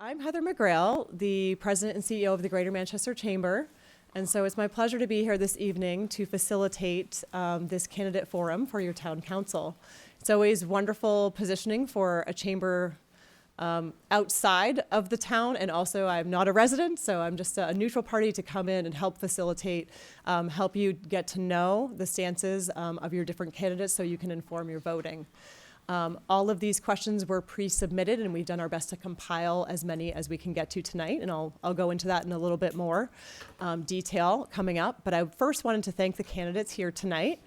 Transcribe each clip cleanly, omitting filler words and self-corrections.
I'm Heather McGrail, the President and CEO of the Greater Manchester Chamber. And so it's my pleasure to be here this evening to facilitate this candidate forum for your town council. It's always wonderful positioning for a chamber outside of the town, and also I'm not a resident, so I'm just a neutral party to come in and help facilitate, help you get to know the stances of your different candidates so you can inform your voting. All of these questions were pre-submitted, and we've done our best to compile as many as we can get to tonight, and I'll go into that in a little bit more detail coming up. But I first wanted to thank the candidates here tonight.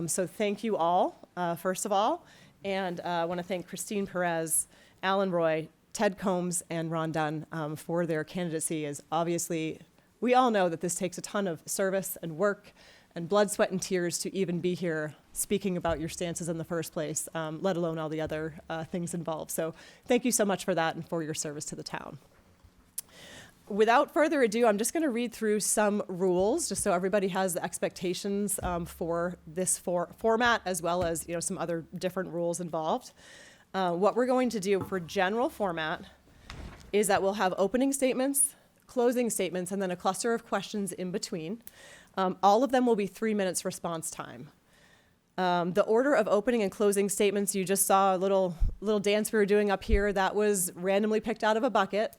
So thank you all, first of all, and I want to thank Christine Perez, Alan Roy, Ted Combs, and Ron Dunn for their candidacy. As obviously, we all know that this takes a ton of service and work and blood, sweat, and tears to even be here speaking about your stances in the first place, let alone all the other things involved. So thank you so much for that and for your service to the town. Without further ado, I'm just going to read through some rules just so everybody has the expectations for this format, as well as some other different rules involved. What we're going to do for general format is that we'll have opening statements, closing statements, and then a cluster of questions in between. All of them will be 3 minutes response time. The order of opening and closing statements, you just saw a little dance we were doing up here. That was randomly picked out of a bucket.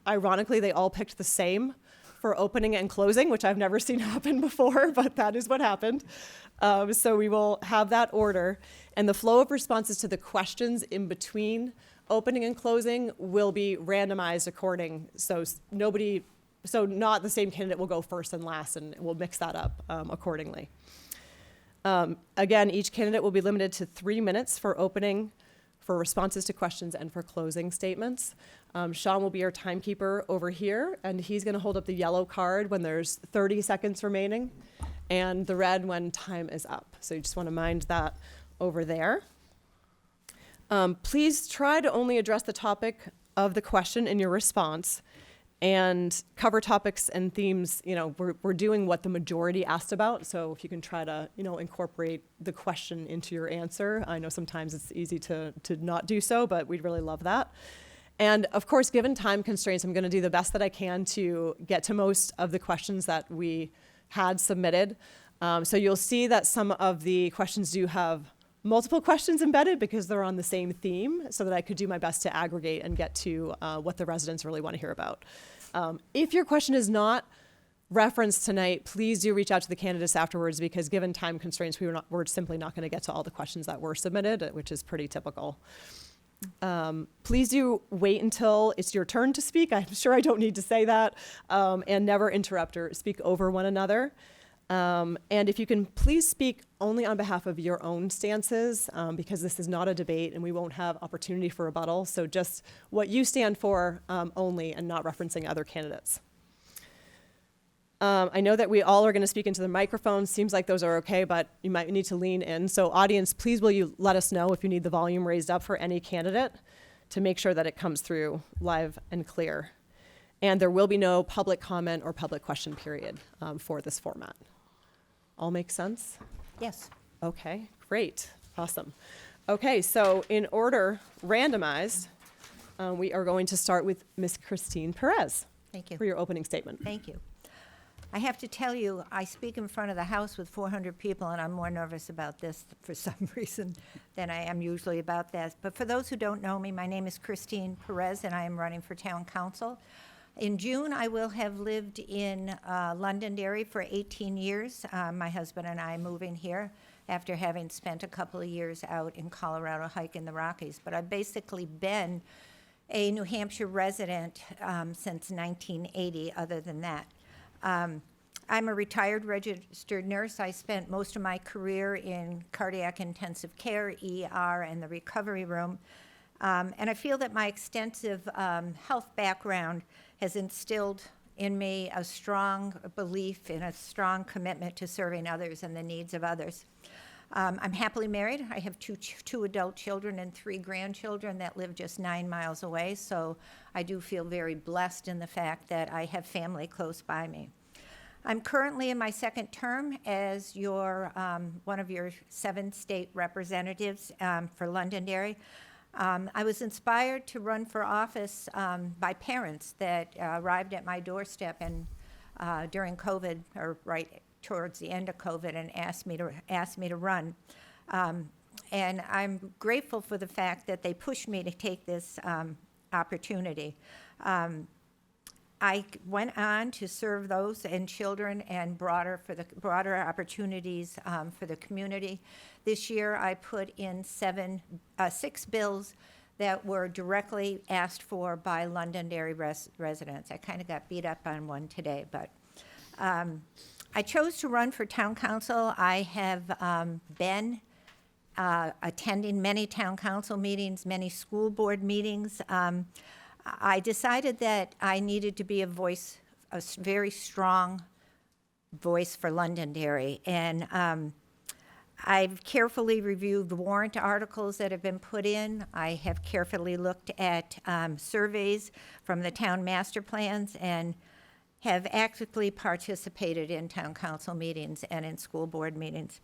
Ironically, they all picked the same for opening and closing, which I've never seen happen before, but that is what happened. So we will have that order. And the flow of responses to the questions in between opening and closing will be randomized according. So not the same candidate will go first and last, and we'll mix that up accordingly. Again, each candidate will be limited to 3 minutes for opening, for responses to questions, and for closing statements. Sean will be our timekeeper over here, and he's going to hold up the yellow card when there's 30 seconds remaining, and the red when time is up. So you just want to mind that over there. Please try to only address the topic of the question in your response, and cover topics and themes. We're doing what the majority asked about, so if you can try to incorporate the question into your answer. I know sometimes it's easy to not do so, but we'd really love that. And of course, given time constraints, I'm going to do the best that I can to get to most of the questions that we had submitted. So you'll see that some of the questions do have multiple questions embedded because they're on the same theme, so that I could do my best to aggregate and get to what the residents really want to hear about. If your question is not referenced tonight, please do reach out to the candidates afterwards, because given time constraints, we're simply not going to get to all the questions that were submitted, which is pretty typical. Please do wait until it's your turn to speak. I'm sure I don't need to say that, and never interrupt or speak over one another. And if you can, please speak only on behalf of your own stances, because this is not a debate and we won't have opportunity for rebuttal. So just what you stand for only, and not referencing other candidates. I know that we all are going to speak into the microphone. Seems like those are okay, but you might need to lean in. So audience, please will you let us know if you need the volume raised up for any candidate to make sure that it comes through live and clear. And there will be no public comment or public question period for this format. All makes sense? Yes. Okay, great, awesome. Okay, so in order, randomized, we are going to start with Ms. Christine Perez. Thank you. For your opening statement. Thank you. I have to tell you, I speak in front of the House with 400 people, and I'm more nervous about this for some reason than I am usually about that. But for those who don't know me, my name is Christine Perez, and I am running for town council. In June, I will have lived in Londonderry for 18 years. My husband and I moving here after having spent a couple of years out in Colorado hiking the Rockies. But I've basically been a New Hampshire resident since 1980, other than that. I'm a retired registered nurse. I spent most of my career in cardiac intensive care, ER, and the recovery room. And I feel that my extensive health background has instilled in me a strong belief and a strong commitment to serving others and the needs of others. I'm happily married. I have two adult children and 3 grandchildren that live just 9 miles away, so I do feel very blessed in the fact that I have family close by me. I'm currently in my second term as one of your 7 state representatives for Londonderry. I was inspired to run for office by parents that arrived at my doorstep and during COVID, or right towards the end of COVID, and asked me to run. And I'm grateful for the fact that they pushed me to take this opportunity. I went on to serve those and children and broader opportunities for the community. This year, I put in 6 bills that were directly asked for by Londonderry residents. I kind of got beat up on one today, but I chose to run for town council. I have been attending many town council meetings, many school board meetings. I decided that I needed to be a voice, a very strong voice for Londonderry. And I've carefully reviewed the warrant articles that have been put in. I have carefully looked at surveys from the town master plans and have actively participated in town council meetings and in school board meetings.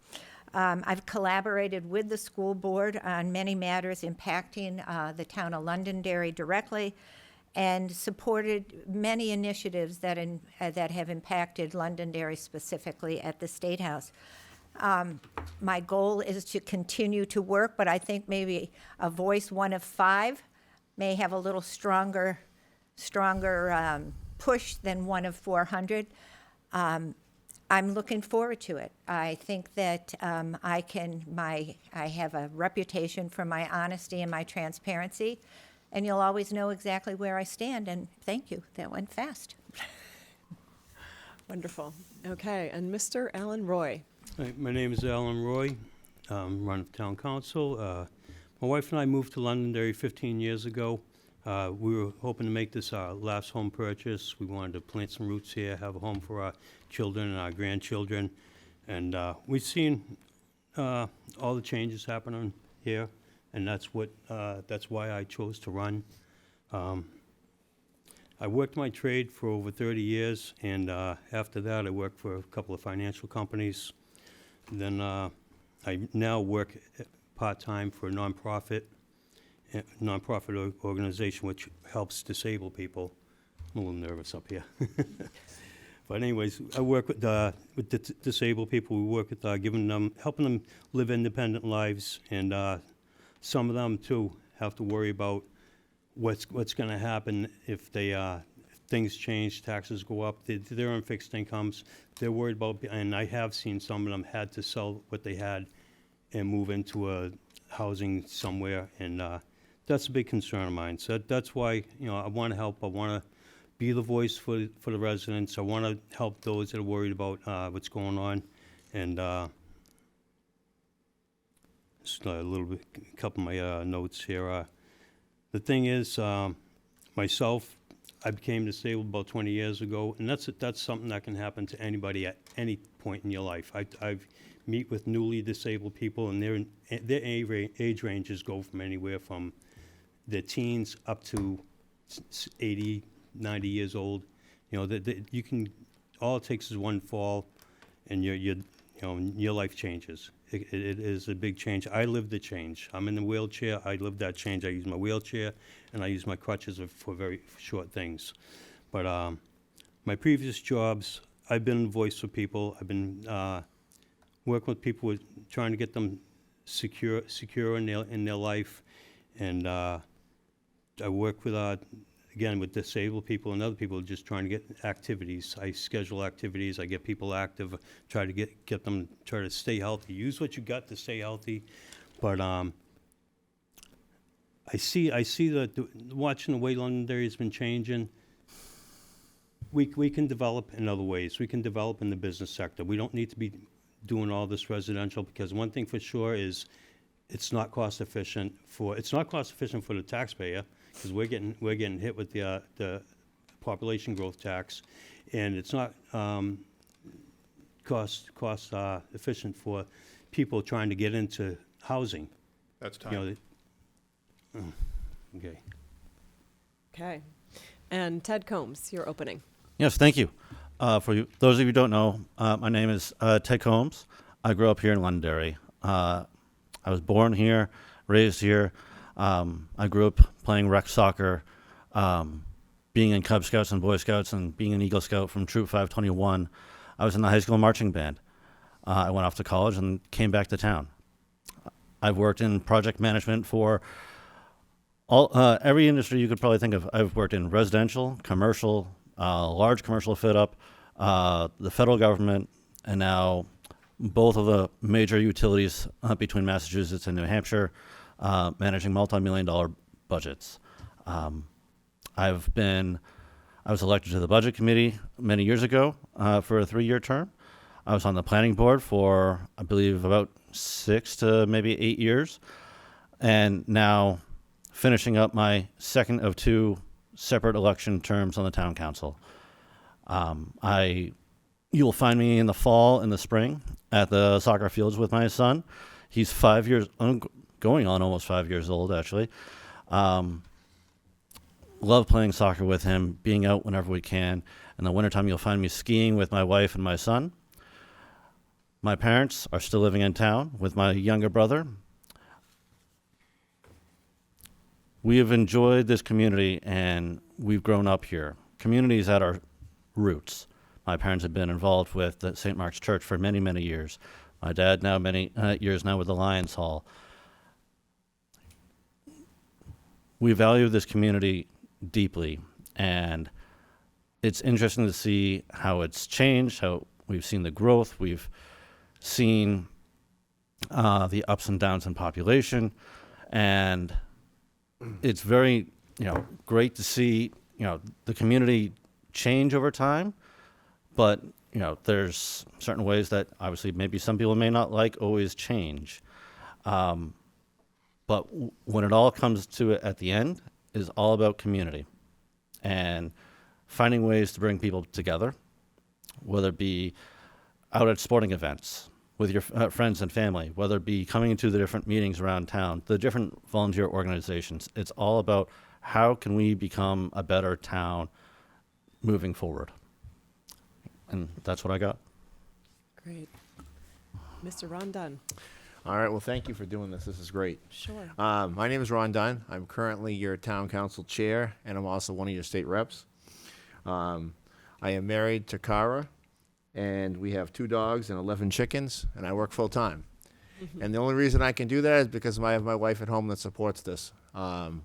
I've collaborated with the school board on many matters impacting the town of Londonderry directly and supported many initiatives that have impacted Londonderry specifically at the State House. My goal is to continue to work, but I think maybe a voice, one of 5, may have a little stronger push than one of 400. I'm looking forward to it. I think that I have a reputation for my honesty and my transparency, and you'll always know exactly where I stand, and thank you. That went fast. Wonderful. Okay, and Mr. Alan Roy. Hi, my name is Alan Roy. Run for town council. My wife and I moved to Londonderry 15 years ago. We were hoping to make this our last home purchase. We wanted to plant some roots here, have a home for our children and our grandchildren. And we've seen all the changes happening here, and that's why I chose to run. I worked my trade for over 30 years, and after that I worked for a couple of financial companies. Then I now work part-time for a nonprofit organization which helps disabled people. I'm a little nervous up here. But anyways, I work with disabled people. We work with helping them live independent lives, and some of them too have to worry about what's going to happen if things change, taxes go up. They're on fixed incomes. They're worried about, and I have seen some of them had to sell what they had and move into a housing somewhere, and that's a big concern of mine. So that's why, I want to help. I want to be the voice for the residents. I want to help those that are worried about what's going on. And just a couple of my notes here. The thing is, myself, I became disabled about 20 years ago, and that's something that can happen to anybody at any point in your life. I've meet with newly disabled people, and their age ranges go from anywhere from their teens up to 80, 90 years old. You can. All it takes is one fall, and your life changes. It is a big change. I lived the change. I'm in the wheelchair. I lived that change. I use my wheelchair, and I use my crutches for very short things. But my previous jobs, I've been a voice for people. I've been working with people, trying to get them secure in their life, and I work with again with disabled people and other people just trying to get activities. I schedule activities. I get people active. Try to get them try to stay healthy. Use what you got to stay healthy, but I see that watching the way Londonderry has been changing. We can develop in other ways. We can develop in the business sector. We don't need to be doing all this residential, because one thing for sure is it's not cost efficient for the taxpayer, because we're getting hit with the population growth tax, and it's not cost efficient for people trying to get into housing. That's time. Okay. Okay. And Ted Combs, your opening. Yes, thank you. Those of you who don't know, my name is Ted Combs. I grew up here in Londonderry. I was born here, raised here. I grew up playing rec soccer, being in Cub Scouts and Boy Scouts, and being an Eagle Scout from Troop 521. I was in the high school marching band. I went off to college and came back to town. I've worked in project management for every industry you could probably think of. I've worked in residential, commercial, large commercial fit up, the federal government, and now both of the major utilities between Massachusetts and New Hampshire, managing multi-million-dollar budgets. I was elected to the budget committee many years ago for a 3-year term. I was on the planning board for, I believe, about 6 to maybe 8 years, and now finishing up my second of 2 separate election terms on the town council. You'll find me in the fall and the spring at the soccer fields with my son. He's 5 years, going on almost 5 years old, actually. Love playing soccer with him, being out whenever we can. In the wintertime, you'll find me skiing with my wife and my son. My parents are still living in town with my younger brother. We have enjoyed this community, and we've grown up here. Community is at our roots. My parents have been involved with the St. Mark's Church for many, many years. My dad now many years now with the Lions Hall. We value this community deeply, and it's interesting to see how it's changed, how we've seen the growth, we've seen the ups and downs in population, and it's very, great to see, the community change over time, but, there's certain ways that obviously maybe some people may not like always change. But when it all comes to it at the end, is all about community and finding ways to bring people together, whether it be out at sporting events with your friends and family, whether it be coming into the different meetings around town, the different volunteer organizations. It's all about how can we become a better town moving forward. And that's what I got. Great. Mr. Ron Dunn. All right, well, thank you for doing this. This is great. Sure. My name is Ron Dunn. I'm currently your town council chair, and I'm also one of your state reps. I am married to Kara, and we have 2 dogs and 11 chickens, and I work full-time. And the only reason I can do that is because I have my wife at home that supports this.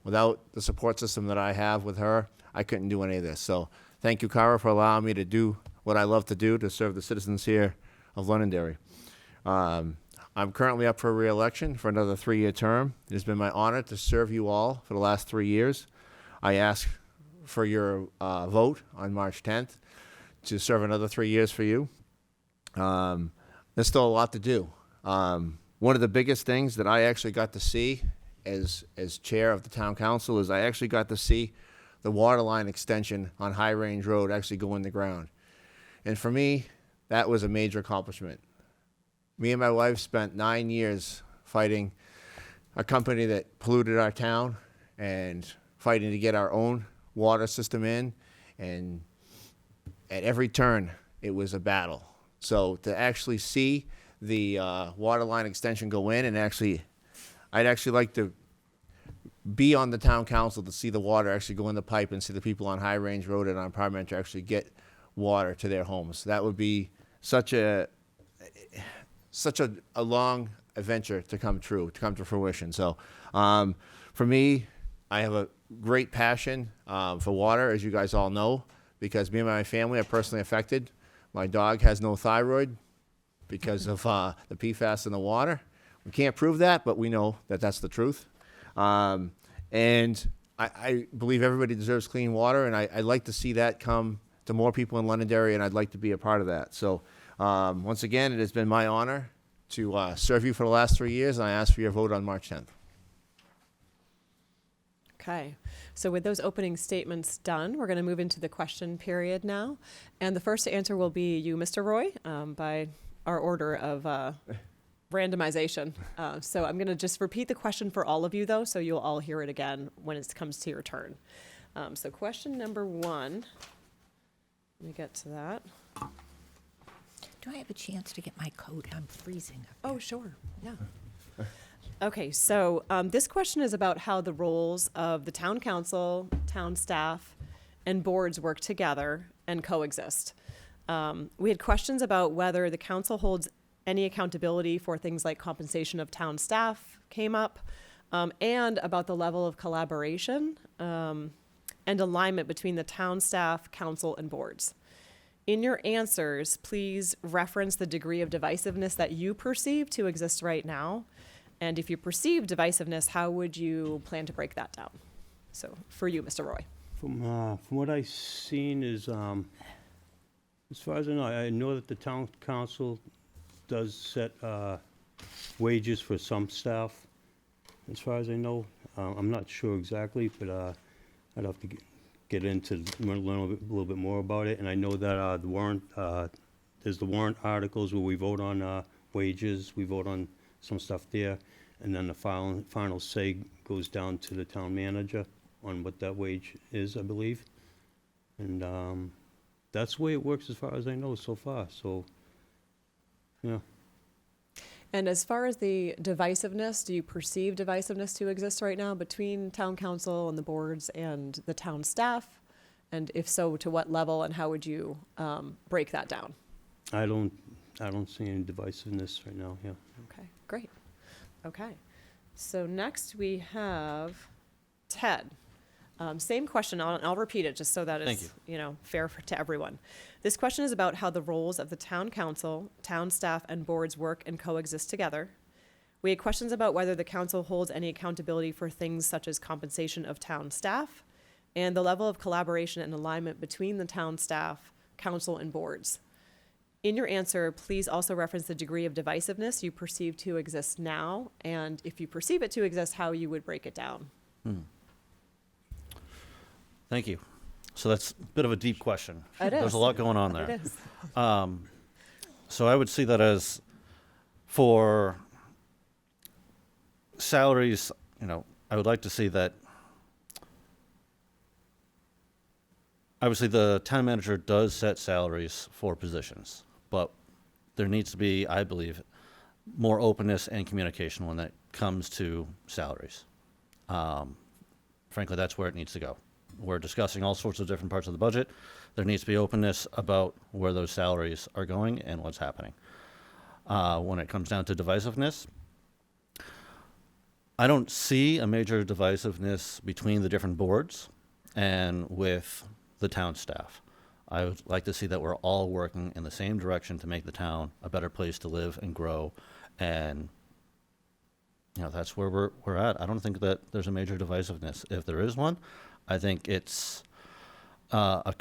Without the support system that I have with her, I couldn't do any of this. So thank you, Kara, for allowing me to do what I love to do, to serve the citizens here of Londonderry. I'm currently up for re-election for another 3-year term. It has been my honor to serve you all for the last 3 years. I ask for your vote on March 10th to serve another 3 years for you. There's still a lot to do. One of the biggest things that I actually got to see as chair of the town council is I actually got to see the water line extension on High Range Road actually go in the ground. And for me, that was a major accomplishment. Me and my wife spent 9 years fighting a company that polluted our town and fighting to get our own water system in. And at every turn, it was a battle. So to actually see the water line extension go in, and I'd actually like to be on the town council to see the water actually go in the pipe and see the people on High Range Road and on Parliamentary actually get water to their homes. That would be such a long adventure to come to fruition. So for me, I have a great passion for water, as you guys all know, because me and my family are personally affected. My dog has no thyroid because of the PFAS in the water. We can't prove that, but we know that that's the truth. And I believe everybody deserves clean water, and I'd like to see that come to more people in Londonderry, and I'd like to be a part of that. So once again, it has been my honor to serve you for the last 3 years, and I ask for your vote on March 10th. Okay. So with those opening statements done, we're going to move into the question period now. And the first to answer will be you, Mr. Roy, by our order of randomization. So I'm going to just repeat the question for all of you, though, so you'll all hear it again when it comes to your turn. So question number 1. Let me get to that. Do I have a chance to get my coat? I'm freezing. Oh, sure. Yeah. Okay, so this question is about how the roles of the town council, town staff, and boards work together and coexist. We had questions about whether the council holds any accountability for things like compensation of town staff came up, and about the level of collaboration and alignment between the town staff, council, and boards. In your answers, please reference the degree of divisiveness that you perceive to exist right now. And if you perceive divisiveness, how would you plan to break that down? So for you, Mr. Roy. From what I've seen is, as far as I know that the town council does set wages for some staff. As far as I know, I'm not sure exactly, but I'd have to get into, learn a little bit more about it. And I know that the warrant, there's the warrant articles where we vote on wages, we vote on some stuff there, and then the final say goes down to the town manager on what that wage is, I believe. And that's the way it works as far as I know so far, so, yeah. And as far as the divisiveness, do you perceive divisiveness to exist right now between town council and the boards and the town staff? And if so, to what level, and how would you break that down? I don't see any divisiveness right now, yeah. Okay, great. Okay. So next we have Ted. Same question, I'll repeat it just so that Thank it's, fair to everyone. This question is about how the roles of the town council, town staff, and boards work and coexist together. We had questions about whether the council holds any accountability for things such as compensation of town staff and the level of collaboration and alignment between the town staff, council, and boards. In your answer, please also reference the degree of divisiveness you perceive to exist now, and if you perceive it to exist, how you would break it down. Thank you. So that's a bit of a deep question. It There's is. a lot going on there. It is. So I would see that as for salaries, I would like to see that obviously the town manager does set salaries for positions, but there needs to be, I believe, more openness and communication when it comes to salaries. Frankly, that's where it needs to go. We're discussing all sorts of different parts of the budget. There needs to be openness about where those salaries are going and what's happening. When it comes down to divisiveness, I don't see a major divisiveness between the different boards and with the town staff. I would like to see that we're all working in the same direction to make the town a better place to live and grow, and that's where we're at. I don't think that there's a major divisiveness. If there is one, I think it's a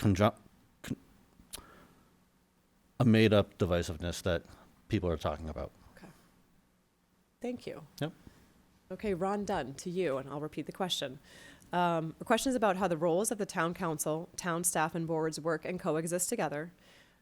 made-up divisiveness that people are talking about. Okay. Thank you. Yep. Okay, Ron Dunn, to you, and I'll repeat the question. The question is about how the roles of the town council, town staff, and boards work and coexist together.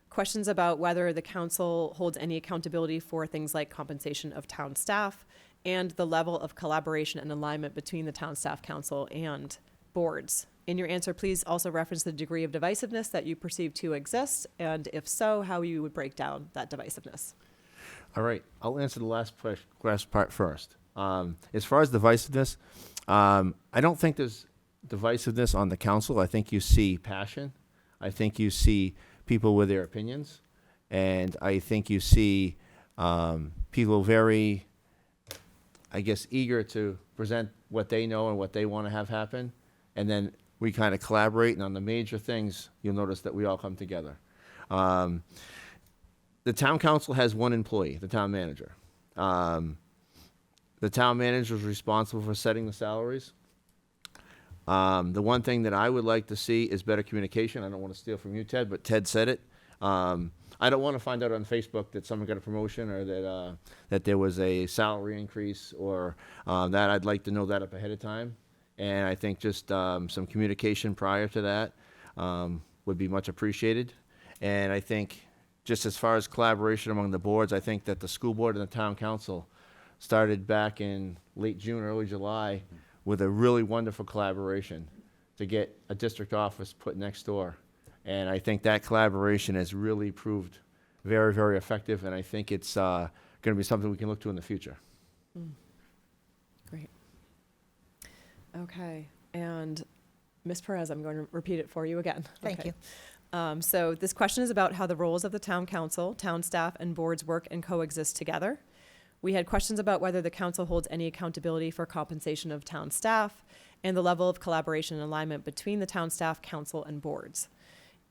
Questions about whether the council holds any accountability for things like compensation of town staff and the level of collaboration and alignment between the town staff, council, and boards. In your answer, please also reference the degree of divisiveness that you perceive to exist, and if so, how you would break down that divisiveness. All right, I'll answer the last part first. As far as divisiveness, I don't think there's divisiveness on the council. I think you see passion. I think you see people with their opinions. And I think you see people very, eager to present what they know and what they want to have happen. And then we kind of collaborate, and on the major things, you'll notice that we all come together. The town council has one employee, the town manager. The town manager is responsible for setting the salaries. The one thing that I would like to see is better communication. I don't want to steal from you, Ted, but Ted said it. I don't want to find out on Facebook that someone got a promotion or that there was a salary increase or that. I'd like to know that up ahead of time. And I think just some communication prior to that would be much appreciated. And I think just as far as collaboration among the boards, I think that the school board and the town council started back in late June, early July with a really wonderful collaboration to get a district office put next door. And I think that collaboration has really proved very, very effective, and I think it's going to be something we can look to in the future. Okay, and Ms. Perez, I'm going to repeat it for you again. Thank Okay. you. So this question is about how the roles of the town council, town staff, and boards work and coexist together. We had questions about whether the council holds any accountability for compensation of town staff and the level of collaboration and alignment between the town staff, council, and boards.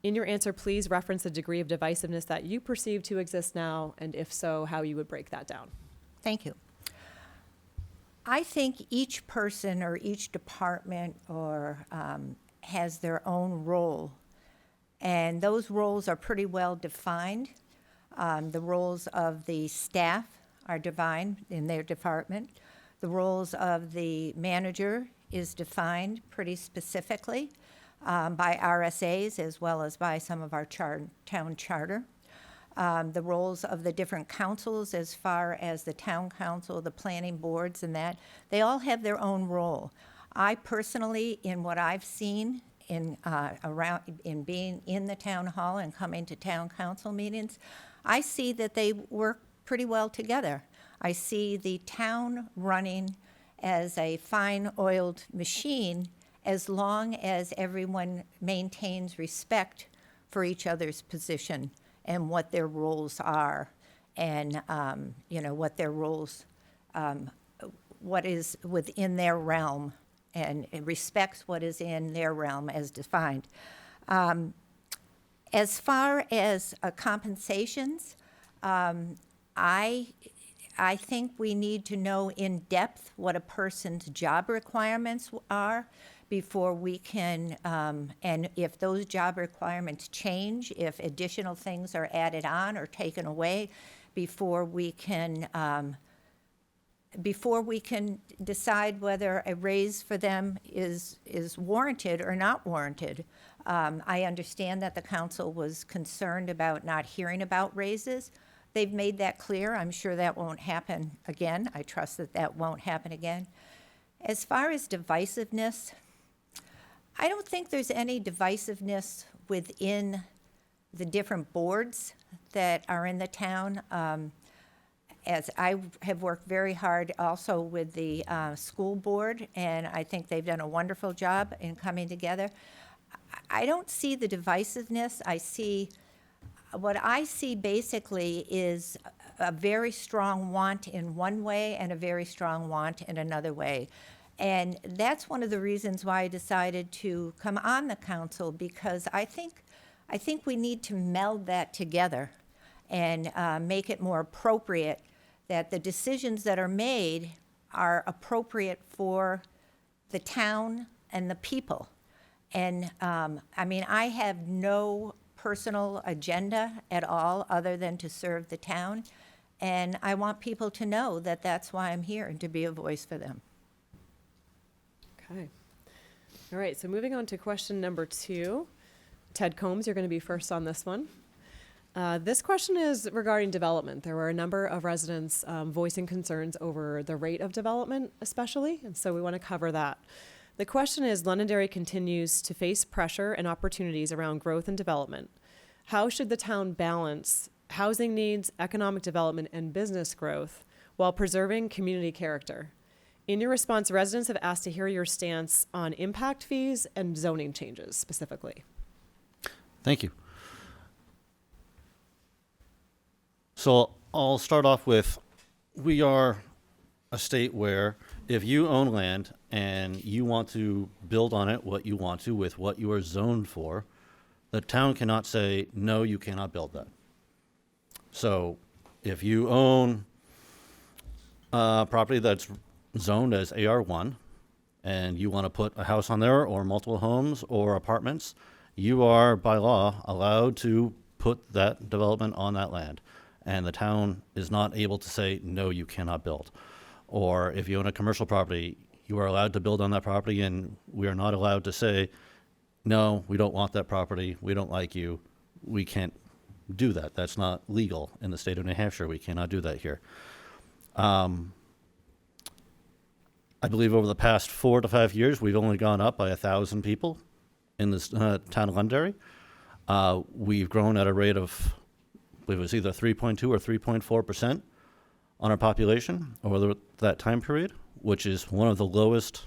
In your answer, please reference the degree of divisiveness that you perceive to exist now, and if so, how you would break that down. Thank you. I think each person or each department or has their own role, and those roles are pretty well defined. The roles of the staff are defined in their department. The roles of the manager is defined pretty specifically by RSAs as well as by some of our town charter. The roles of the different councils as far as the town council, the planning boards and that, they all have their own role. I personally, in what I've seen in being in the town hall and coming to town council meetings, I see that they work pretty well together. I see the town running as a fine-oiled machine as long as everyone maintains respect for each other's position and what their roles are, and what their roles, what is within their realm, and it respects what is in their realm as defined. As far as compensations, I think we need to know in depth what a person's job requirements are before we can, and if those job requirements change, if additional things are added on or taken away, before we can decide whether a raise for them is warranted or not warranted. I understand that the council was concerned about not hearing about raises. They've made that clear. I'm sure that won't happen again. I trust that that won't happen again. As far as divisiveness, I don't think there's any divisiveness within the different boards that are in the town. As I have worked very hard also with the school board, and I think they've done a wonderful job in coming together. I don't see the divisiveness. What I see basically is a very strong want in one way and a very strong want in another way. And that's one of the reasons why I decided to come on the council, because I think we need to meld that together and make it more appropriate, that the decisions that are made are appropriate for the town and the people. And I have no personal agenda at all other than to serve the town. And I want people to know that that's why I'm here, and to be a voice for them. Okay. All right, so moving on to question number 2. Ted Combs, you're going to be first on this one. This question is regarding development. There were a number of residents voicing concerns over the rate of development especially, and so we want to cover that. The question is, Londonderry continues to face pressure and opportunities around growth and development. How should the town balance housing needs, economic development, and business growth while preserving community character? In your response, residents have asked to hear your stance on impact fees and zoning changes specifically. Thank you. So I'll start off with, we are a state where if you own land and you want to build on it what you want to with what you are zoned for, the town cannot say, no, you cannot build that. So if you own a property that's zoned as AR1 and you want to put a house on there or multiple homes or apartments, you are by law allowed to put that development on that land. And the town is not able to say, no, you cannot build. Or if you own a commercial property, you are allowed to build on that property, and we are not allowed to say, no, we don't want that property, we don't like you, we can't do that. That's not legal in the state of New Hampshire. We cannot do that here. I believe over the past 4 to 5 years, we've only gone up by 1,000 people in this town of Londonderry. We've grown at a rate of, I believe it was either 3.2 or 3.4% on our population over that time period, which is one of the lowest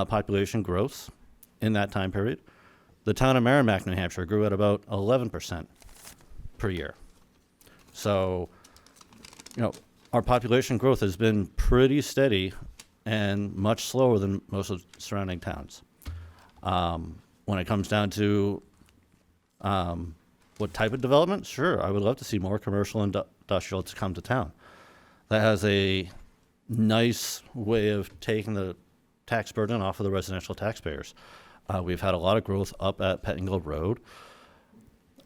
population growth in that time period. The town of Merrimack, New Hampshire grew at about 11% per year. So, our population growth has been pretty steady and much slower than most of the surrounding towns. When it comes down to what type of development, sure, I would love to see more commercial and industrial to come to town. That has a nice way of taking the tax burden off of the residential taxpayers. We've had a lot of growth up at Pettingill Road,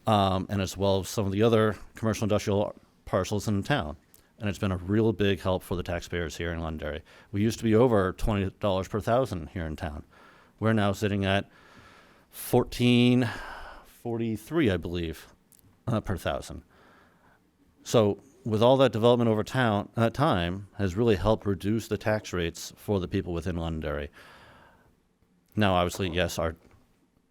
and as well as some of the other commercial industrial parcels in town. And it's been a real big help for the taxpayers here in Londonderry. We used to be over $20 per thousand here in town. We're now sitting at $14.43, I believe, per thousand. So with all that development over time has really helped reduce the tax rates for the people within Londonderry. Now, obviously, yes, our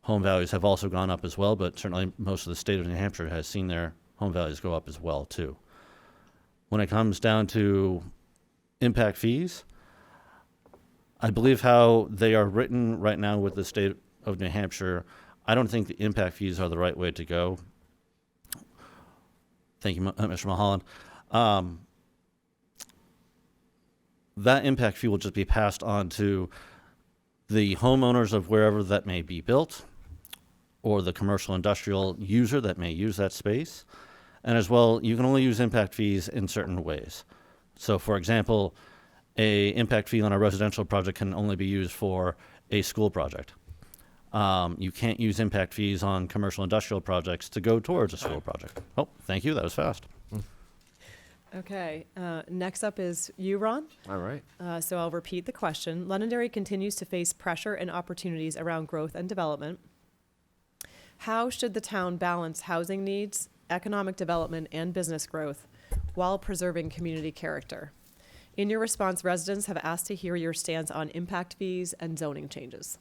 home values have also gone up as well, but certainly most of the state of New Hampshire has seen their home values go up as well, too. When it comes down to impact fees, I believe how they are written right now with the state of New Hampshire, I don't think the impact fees are the right way to go. Thank you, Mr. Mulholland. That impact fee will just be passed on to the homeowners of wherever that may be built, or the commercial industrial user that may use that space. And as well, you can only use impact fees in certain ways. So for example, a impact fee on a residential project can only be used for a school project. You can't use impact fees on commercial industrial projects to go towards a school project. Oh, thank you, that was fast. Okay, next up is you, Ron. All right. So I'll repeat the question. Londonderry continues to face pressure and opportunities around growth and development. How should the town balance housing needs, economic development, and business growth while preserving community character? In your response, residents have asked to hear your stance on impact fees and zoning changes.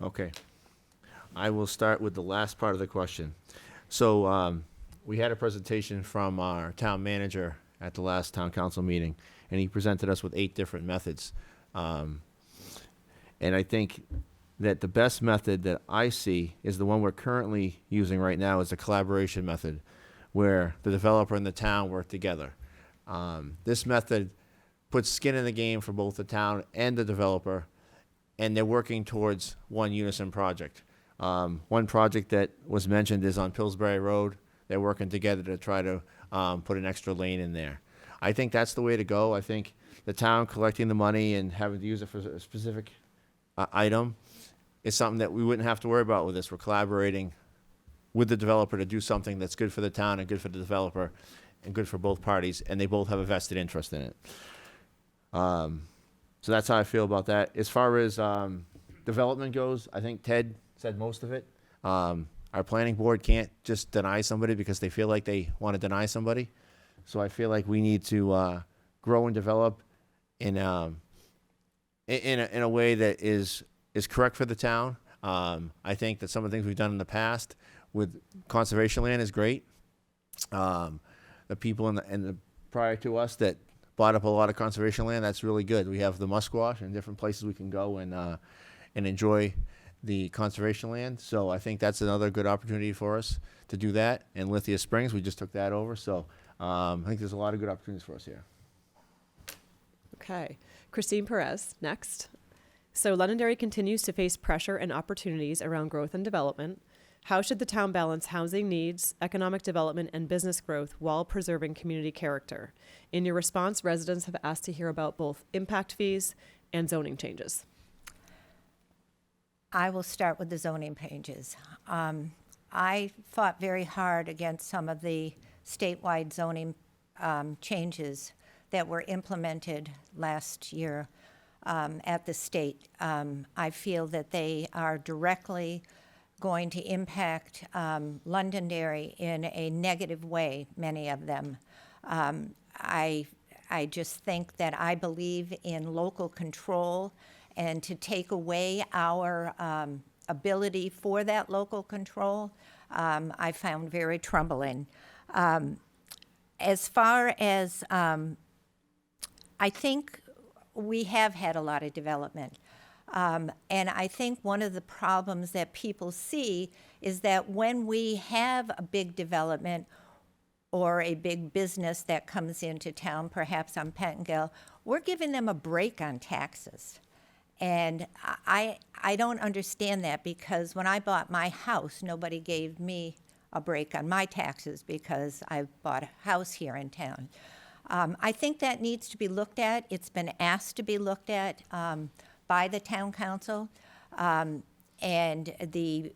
Okay. I will start with the last part of the question. So we had a presentation from our town manager at the last town council meeting, and he presented us with 8 different methods. And I think that the best method that I see is the one we're currently using right now, is the collaboration method, where the developer and the town work together. This method puts skin in the game for both the town and the developer, and they're working towards one unison project. One project that was mentioned is on Pillsbury Road. They're working together to try to put an extra lane in there. I think that's the way to go. I think the town collecting the money and having to use it for a specific item is something that we wouldn't have to worry about with this. We're collaborating with the developer to do something that's good for the town and good for the developer and good for both parties, and they both have a vested interest in it. So that's how I feel about that. As far as development goes, I think Ted said most of it. Our planning board can't just deny somebody because they feel like they want to deny somebody. So I feel like we need to grow and develop in a way that is correct for the town. I think that some of the things we've done in the past with conservation land is great. The people in the prior to us that bought up a lot of conservation land, that's really good. We have the Musquash and different places we can go and enjoy the conservation land. So I think that's another good opportunity for us to do that. And Lithia Springs, we just took that over. So I think there's a lot of good opportunities for us here. Okay. Christine Perez, next. So Londonderry continues to face pressure and opportunities around growth and development. How should the town balance housing needs, economic development, and business growth while preserving community character? In your response, residents have asked to hear about both impact fees and zoning changes. I will start with the zoning changes. I fought very hard against some of the statewide zoning changes that were implemented last year at the state. I feel that they are directly going to impact Londonderry in a negative way, many of them. I just think that I believe in local control, and to take away our ability for that local control, I found very troubling. As far as, I think we have had a lot of development. And I think one of the problems that people see is that when we have a big development or a big business that comes into town, perhaps on Pettingill, we're giving them a break on taxes. And I don't understand that, because when I bought my house, nobody gave me a break on my taxes because I bought a house here in town. I think that needs to be looked at. It's been asked to be looked at by the town council. And the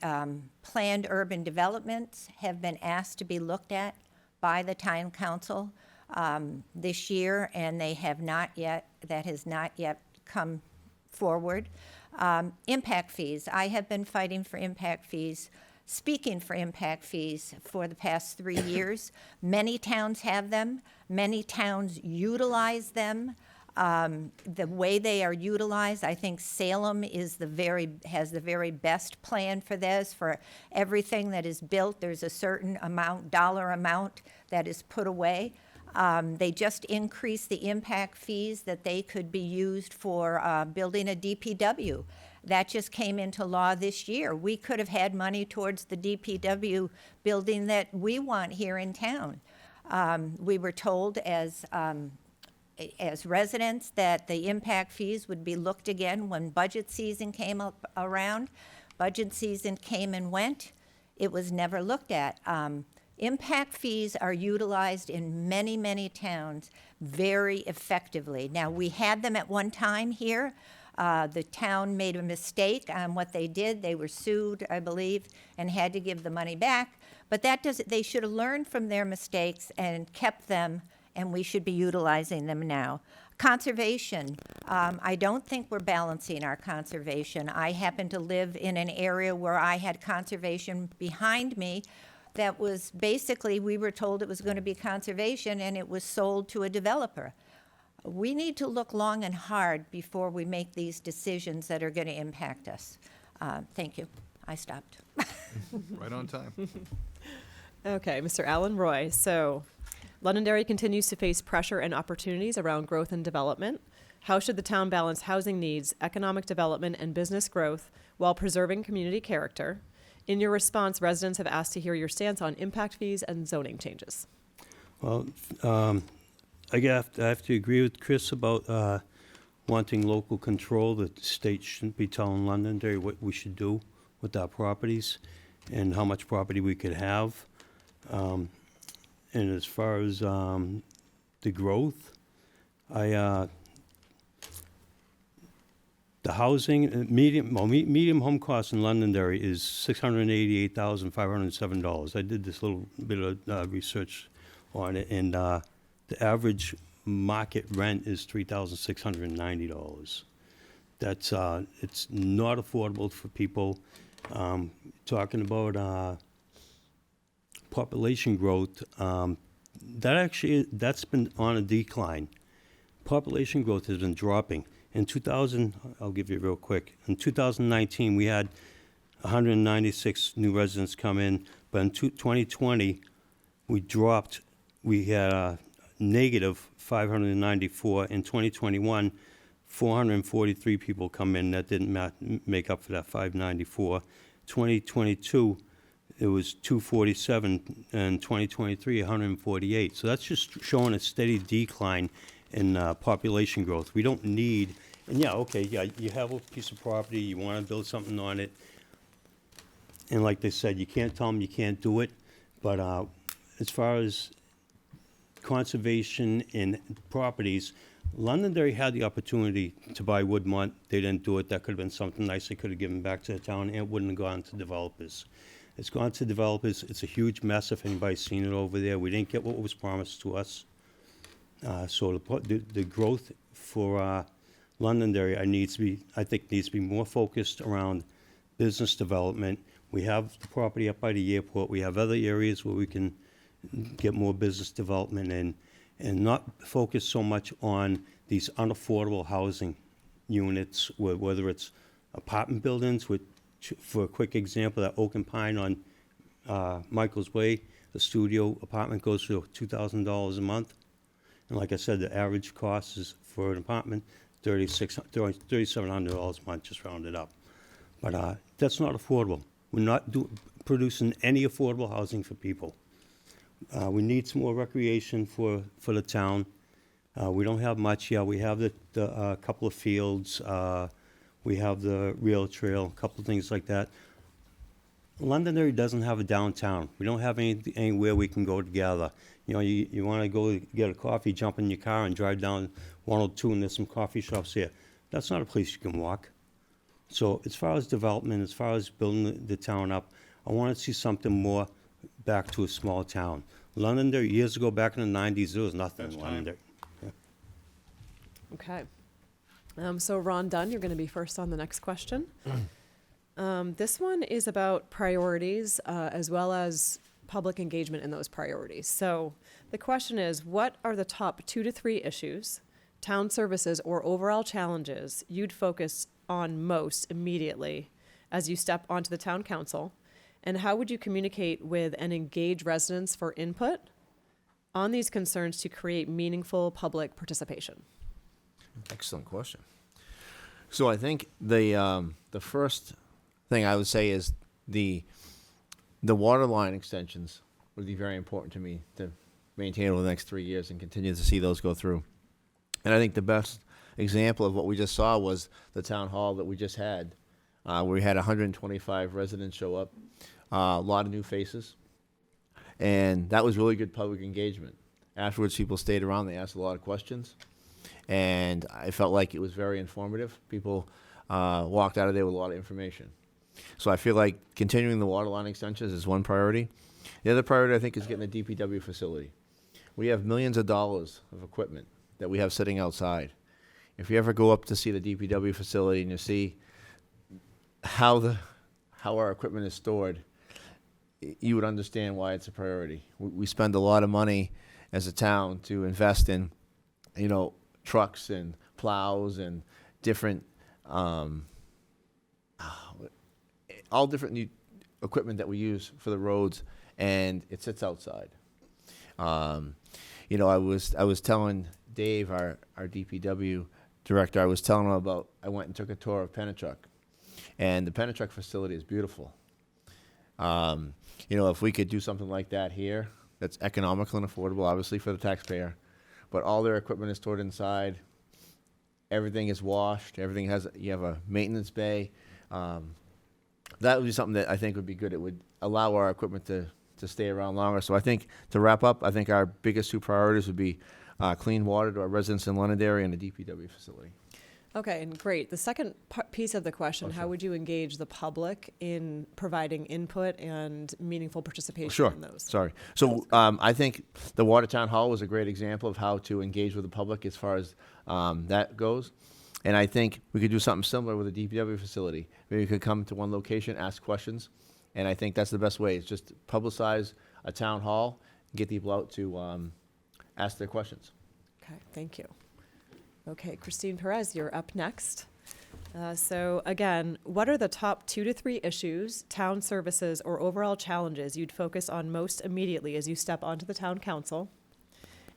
planned urban developments have been asked to be looked at by the town council this year, and they have not yet, that has not yet come forward. Impact fees. I have been fighting for impact fees, speaking for impact fees for the past 3 years. Many towns have them. Many towns utilize them. The way they are utilized, I think Salem has the very best plan for this. For everything that is built, there's a certain dollar amount that is put away. They just increased the impact fees that they could be used for building a DPW. That just came into law this year. We could have had money towards the DPW building that we want here in town. We were told as residents that the impact fees would be looked again when budget season came up around. Budget season came and went. It was never looked at. Impact fees are utilized in many, many towns very effectively. Now, we had them at one time here. The town made a mistake on what they did. They were sued, I believe, and had to give the money back. But they should have learned from their mistakes and kept them, and we should be utilizing them now. Conservation. I don't think we're balancing our conservation. I happen to live in an area where I had conservation behind me that was basically, we were told it was going to be conservation, and it was sold to a developer. We need to look long and hard before we make these decisions that are going to impact us. Thank you. I stopped. Right on time. Okay, Mr. Alan Roy. So, Londonderry continues to face pressure and opportunities around growth and development. How should the town balance housing needs, economic development, and business growth while preserving community character? In your response, residents have asked to hear your stance on impact fees and zoning changes. Well, I have to agree with Chris about wanting local control, that the state shouldn't be telling Londonderry what we should do with our properties and how much property we could have. And as far as the growth, the housing, medium home cost in Londonderry is $688,507. I did this little bit of research on it, and the average market rent is $3,690. That's it's not affordable for people. Talking about population growth, that's been on a decline. Population growth has been dropping. In 2000, I'll give you real quick. In 2019, we had 196 new residents come in, but in 2020, we had negative 594. In 2021, 443 people come in. That didn't make up for that 594. 2022, it was 247, and 2023, 148. So that's just showing a steady decline in population growth. We don't need, and you have a piece of property, you want to build something on it, and like they said, you can't tell them you can't do it, but as far as conservation in properties, Londonderry had the opportunity to buy Woodmont. They didn't do it. That could have been something nice they could have given back to the town, and it wouldn't have gone to developers. It's gone to developers. It's a huge mess if anybody's seen it over there. We didn't get what was promised to us. So the growth for Londonderry, I think needs to be more focused around business development. We have the property up by the airport. We have other areas where we can get more business development in, and not focus so much on these unaffordable housing units, whether it's apartment buildings. For a quick example, that Oak and Pine on Michael's Way, the studio apartment goes for $2,000 a month. And like I said, the average cost is for an apartment $3,700 a month, just rounded up. But that's not affordable. We're not producing any affordable housing for people. We need some more recreation for the town. We don't have much. Yeah, we have the couple of fields. We have the rail trail, a couple of things like that. Londonderry doesn't have a downtown. We don't have anywhere we can go together. You know, you want to go get a coffee, jump in your car and drive down 102, and there's some coffee shops here. That's not a place you can walk. So as far as development, as far as building the town up, I want to see something more back to a small town. Londonderry, years ago, back in the 90s, there was nothing in Londonderry. Okay. So Ron Dunn, you're going to be first on the next question. This one is about priorities as well as public engagement in those priorities. So the question is, what are the top 2 to 3 issues, town services, or overall challenges you'd focus on most immediately as you step onto the town council? And how would you communicate with and engage residents for input on these concerns to create meaningful public participation? Excellent question. So I think the first thing I would say is the water line extensions would be very important to me to maintain over the next 3 years and continue to see those go through. And I think the best example of what we just saw was the town hall that we just had, where we had 125 residents show up, a lot of new faces, and that was really good public engagement. Afterwards, people stayed around, they asked a lot of questions, and I felt like it was very informative. People walked out of there with a lot of information. So I feel like continuing the water line extensions is one priority. The other priority, I think, is getting a DPW facility. We have millions of dollars of equipment that we have sitting outside. If you ever go up to see the DPW facility and you see how our equipment is stored, you would understand why it's a priority. We spend a lot of money as a town to invest in, trucks and plows and different, all different new equipment that we use for the roads, and it sits outside. I was telling Dave, our DPW director, I was telling him about, I went and took a tour of Pennachuck, and the Pennachuck facility is beautiful. If we could do something like that here, that's economical and affordable, obviously, for the taxpayer, but all their equipment is stored inside, everything is washed, you have a maintenance bay. That would be something that I think would be good. It would allow our equipment to stay around longer. So I think, to wrap up, I think our biggest 2 priorities would be clean water to our residents in Londonderry and the DPW facility. Okay, and great. The second piece of the question, sure. how would you engage the public in providing input and meaningful participation Sure. in those? Sorry. So I think the Watertown Hall was a great example of how to engage with the public as far as that goes. And I think we could do something similar with the DPW facility. Maybe we could come to one location, ask questions, and I think that's the best way. Is just publicize a town hall, get people out to ask their questions. Okay, thank you. Okay, Christine Perez, you're up next. So again, what are the top 2 to 3 issues, town services, or overall challenges you'd focus on most immediately as you step onto the town council?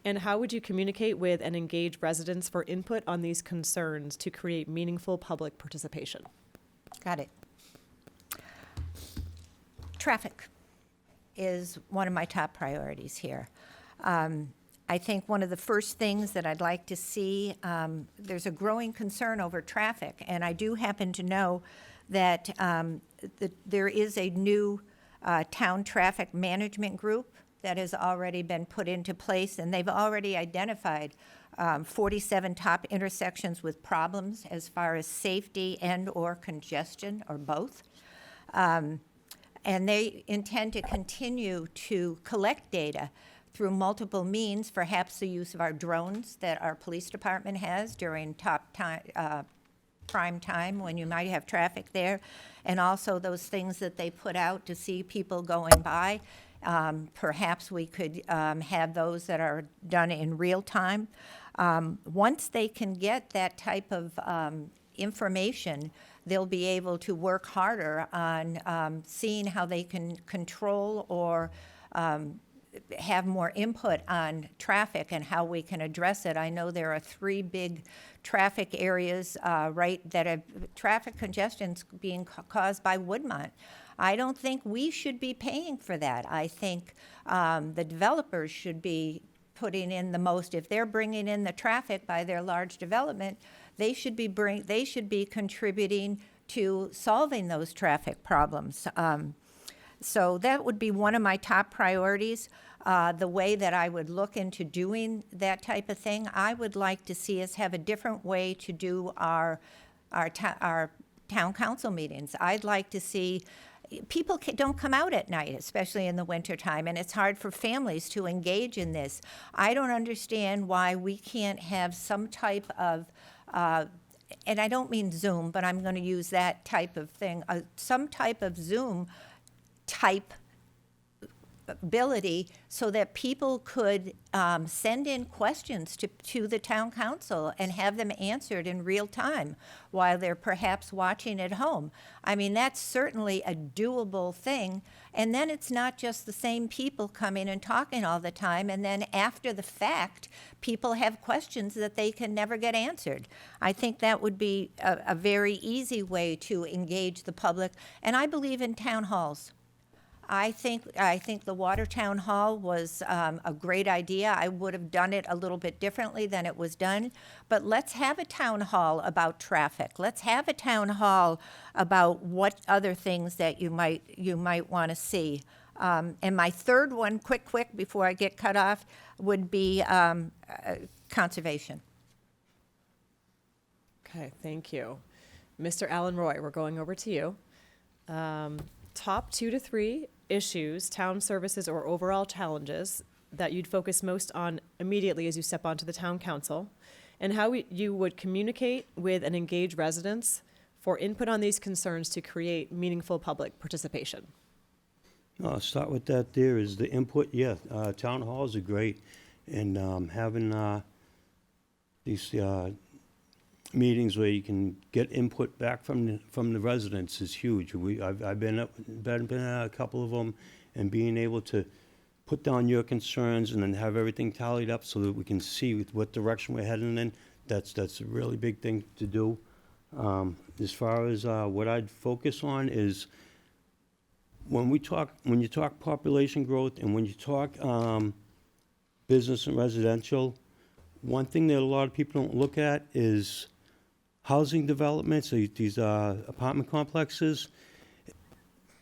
And how would you communicate with and engage residents for input on these concerns to create meaningful public participation? Got it. Traffic is one of my top priorities here. I think one of the first things that I'd like to see, there's a growing concern over traffic, and I do happen to know that there is a new town traffic management group that has already been put into place, and they've already identified 47 top intersections with problems as far as safety and or congestion, or both. And they intend to continue to collect data through multiple means, perhaps the use of our drones that our police department has during prime time when you might have traffic there, and also those things that they put out to see people going by. Perhaps we could have those that are done in real time. Once they can get that type of information, they'll be able to work harder on seeing how they can control or have more input on traffic and how we can address it. I know there are 3 big traffic areas, that have traffic congestions being caused by Woodmont. I don't think we should be paying for that. I think the developers should be putting in the most. If they're bringing in the traffic by their large development, they should be contributing to solving those traffic problems. So that would be one of my top priorities. The way that I would look into doing that type of thing, I would like to see us have a different way to do our town council meetings. I'd like to see people don't come out at night, especially in the wintertime, and it's hard for families to engage in this. I don't understand why we can't have some type of and I don't mean Zoom, but I'm going to use that type of thing, some type of Zoom type ability so that people could send in questions to the town council and have them answered in real time while they're perhaps watching at home. I mean, that's certainly a doable thing. And then it's not just the same people coming and talking all the time, and then after the fact, people have questions that they can never get answered. I think that would be a very easy way to engage the public. And I believe in town halls. I think the Watertown Hall was a great idea. I would have done it a little bit differently than it was done. But let's have a town hall about traffic. Let's have a town hall about what other things that you might want to see. And my third one, quick, before I get cut off, would be conservation. Okay, thank you. Mr. Alan Roy, we're going over to you. Top 2 to 3 issues, town services, or overall challenges that you'd focus most on immediately as you step onto the town council, and how you would communicate with and engage residents for input on these concerns to create meaningful public participation. I'll start with that. There is the input. Yeah, town halls are great, and having these meetings where you can get input back from the residents is huge. I've been at a couple of them, and being able to put down your concerns and then have everything tallied up so that we can see what direction we're heading in. That's a really big thing to do. As far as what I'd focus on is when you talk population growth and when you talk business and residential, one thing that a lot of people don't look at is housing developments, these apartment complexes.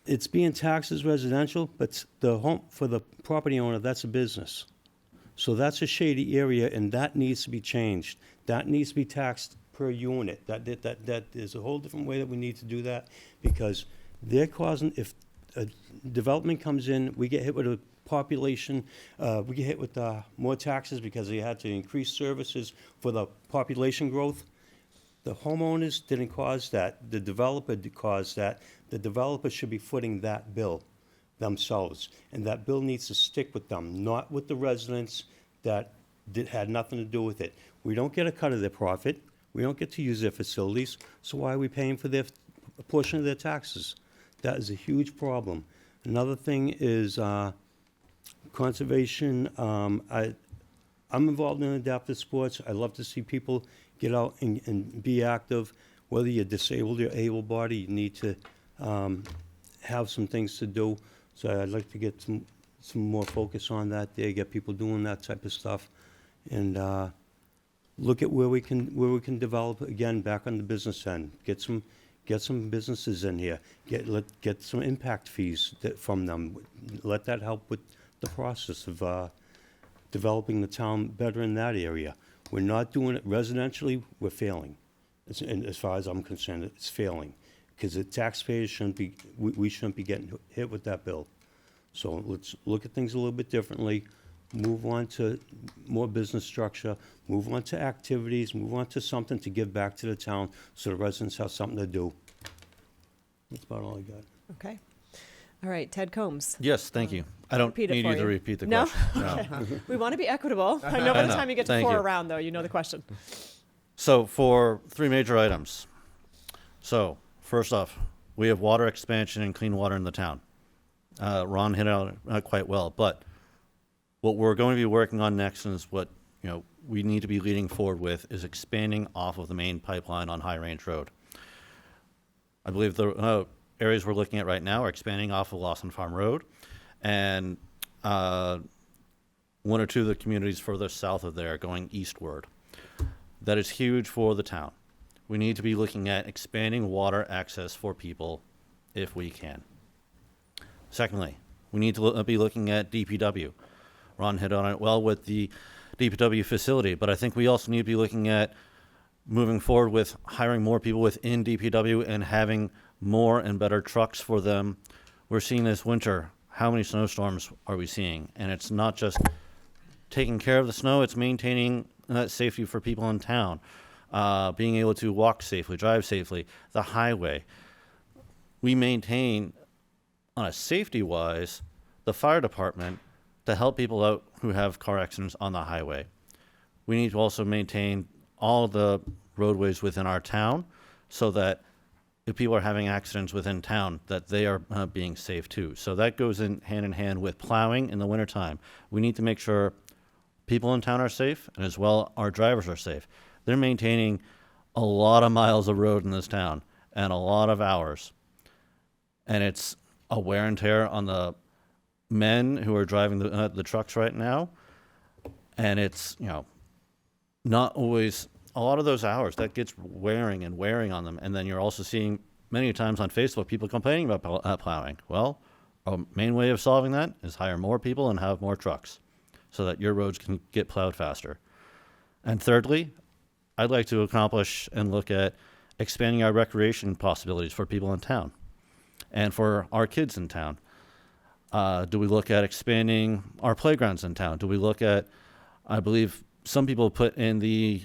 It's being taxed as residential, but the home for the property owner, that's a business. So that's a shady area, and that needs to be changed. That needs to be taxed per unit. That is a whole different way that we need to do that, because they're causing, if a development comes in, we get hit with a population, we get hit with more taxes because they had to increase services for the population growth. The homeowners didn't cause that. The developer caused that. The developer should be footing that bill themselves. And that bill needs to stick with them, not with the residents that had nothing to do with it. We don't get a cut of their profit. We don't get to use their facilities. So why are we paying for a portion of their taxes? That is a huge problem. Another thing is conservation. I'm involved in adaptive sports. I love to see people get out and be active. Whether you're disabled or able-bodied, you need to have some things to do. So I'd like to get some more focus on that there, get people doing that type of stuff, and look at where we can develop again back on the business end. Get some businesses in here. Get some impact fees from them. Let that help with the process of developing the town better in that area. We're not doing it residentially. We're failing. And as far as I'm concerned, it's failing because the taxpayers shouldn't be. We shouldn't be getting hit with that bill. So let's look at things a little bit differently. Move on to more business structure. Move on to activities. Move on to something to give back to the town so the residents have something to do. That's about all I got. Okay. All right, Ted Combs. Yes, thank you. I don't repeat it need for you to you. repeat the No? question. No. We want to be equitable. I know by the know. time you get to Thank 4 you. around, though, you know the question. So for 3 major items. So first off, we have water expansion and clean water in the town. Ron hit it out quite well, but What we're going to be working on next, and is what we need to be leading forward with, is expanding off of the main pipeline on High Range Road. I believe the areas we're looking at right now are expanding off of Lawson Farm Road, and one or two of the communities further south of there going eastward. That is huge for the town. We need to be looking at expanding water access for people if we can. Secondly, we need to be looking at DPW. Ron hit on it well with the DPW facility, but I think we also need to be looking at moving forward with hiring more people within DPW and having more and better trucks for them. We're seeing this winter, how many snowstorms are we seeing? And it's not just taking care of the snow, it's maintaining safety for people in town, being able to walk safely, drive safely, the highway. We maintain, on a safety-wise, the fire department to help people out who have car accidents on the highway. We need to also maintain all the roadways within our town so that if people are having accidents within town, that they are being safe too. So that goes in hand with plowing in the wintertime. We need to make sure people in town are safe, and as well our drivers are safe. They're maintaining a lot of miles of road in this town and a lot of hours. And it's a wear and tear on the men who are driving the trucks right now. And it's, not always a lot of those hours that gets wearing on them. And then you're also seeing many times on Facebook people complaining about plowing. Well, a main way of solving that is hire more people and have more trucks so that your roads can get plowed faster. And thirdly, I'd like to accomplish and look at expanding our recreation possibilities for people in town and for our kids in town. Do we look at expanding our playgrounds in town? Do we look at, I believe some people put in the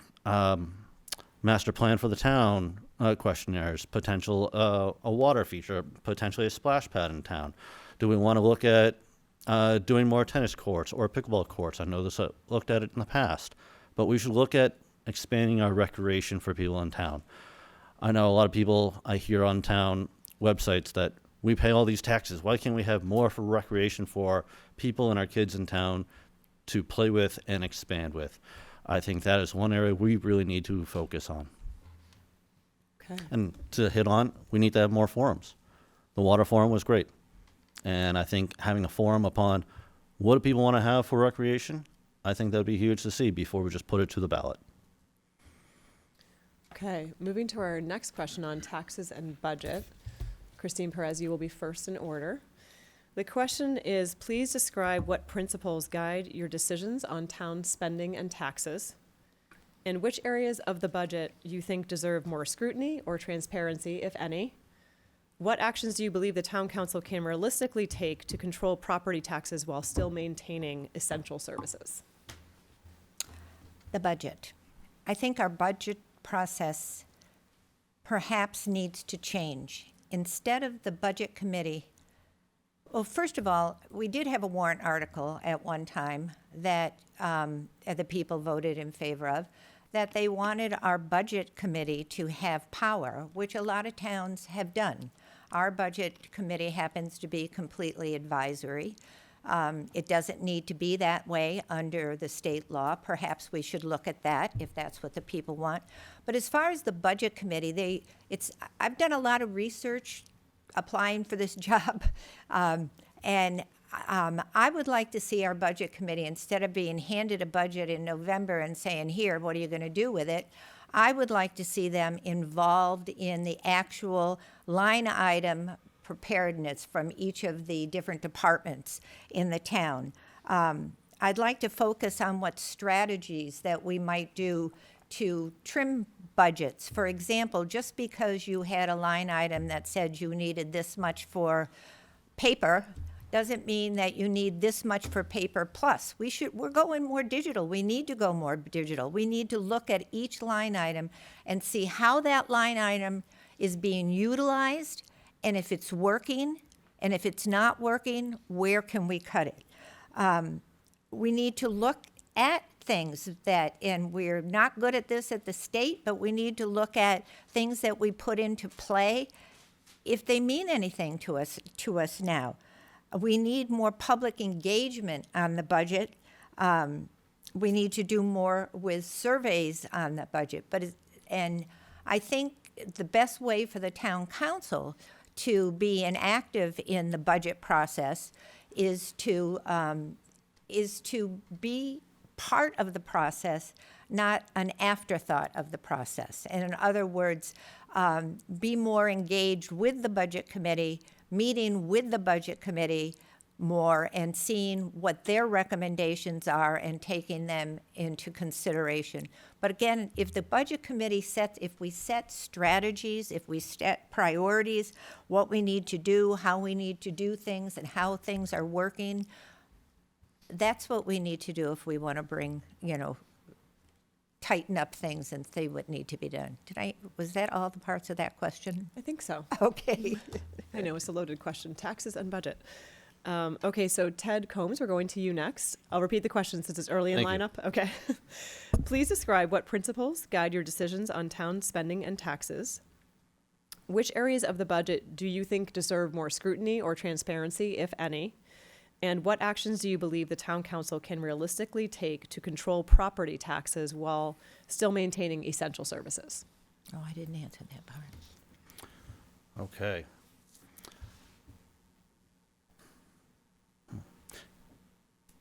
master plan for the town questionnaires, potential a water feature, potentially a splash pad in town. Do we want to look at doing more tennis courts or pickleball courts? I know this looked at it in the past, but we should look at expanding our recreation for people in town. I know a lot of people I hear on town websites that we pay all these taxes. Why can't we have more for recreation for people and our kids in town to play with and expand with? I think that is one area we really need to focus on. Okay. And to hit on, we need to have more forums. The water forum was great. And I think having a forum upon what do people want to have for recreation, I think that would be huge to see before we just put it to the ballot. Okay, moving to our next question on taxes and budget. Christine Perez, you will be first in order. The question is, please describe what principles guide your decisions on town spending and taxes, and which areas of the budget you think deserve more scrutiny or transparency, if any. What actions do you believe the town council can realistically take to control property taxes while still maintaining essential services? The budget. I think our budget process perhaps needs to change. Instead of the budget committee, well, first of all, we did have a warrant article at one time that the people voted in favor of, that they wanted our budget committee to have power, which a lot of towns have done. Our budget committee happens to be completely advisory. It doesn't need to be that way under the state law. Perhaps we should look at that if that's what the people want. But as far as the budget committee, I've done a lot of research applying for this job, and I would like to see our budget committee, instead of being handed a budget in November and saying, here, what are you going to do with it? I would like to see them involved in the actual line item preparedness from each of the different departments in the town. I'd like to focus on what strategies that we might do to trim budgets. For example, just because you had a line item that said you needed this much for paper doesn't mean that you need this much for paper plus. We're going more digital. We need to go more digital. We need to look at each line item and see how that line item is being utilized, and if it's working, and if it's not working, where can we cut it? We need to look at things that, and we're not good at this at the state, but we need to look at things that we put into play, if they mean anything to us now. We need more public engagement on the budget. We need to do more with surveys on the budget, and I think the best way for the town council to be inactive in the budget process is to be part of the process, not an afterthought of the process. And in other words, be more engaged with the budget committee, meeting with the budget committee more and seeing what their recommendations are and taking them into consideration. But again, if the budget committee if we set strategies, if we set priorities, what we need to do, how we need to do things, and how things are working, that's what we need to do if we want to bring, tighten up things and see what need to be done. Was that all the parts of that question? I think so. Okay. I know it's a loaded question. Taxes and budget. Okay, so Ted Combs, we're going to you next. I'll repeat the question since it's early in Thank you. lineup. Okay. Please describe what principles guide your decisions on town spending and taxes. Which areas of the budget do you think deserve more scrutiny or transparency, if any? And what actions do you believe the town council can realistically take to control property taxes while still maintaining essential services? Oh, I didn't answer that part. Okay.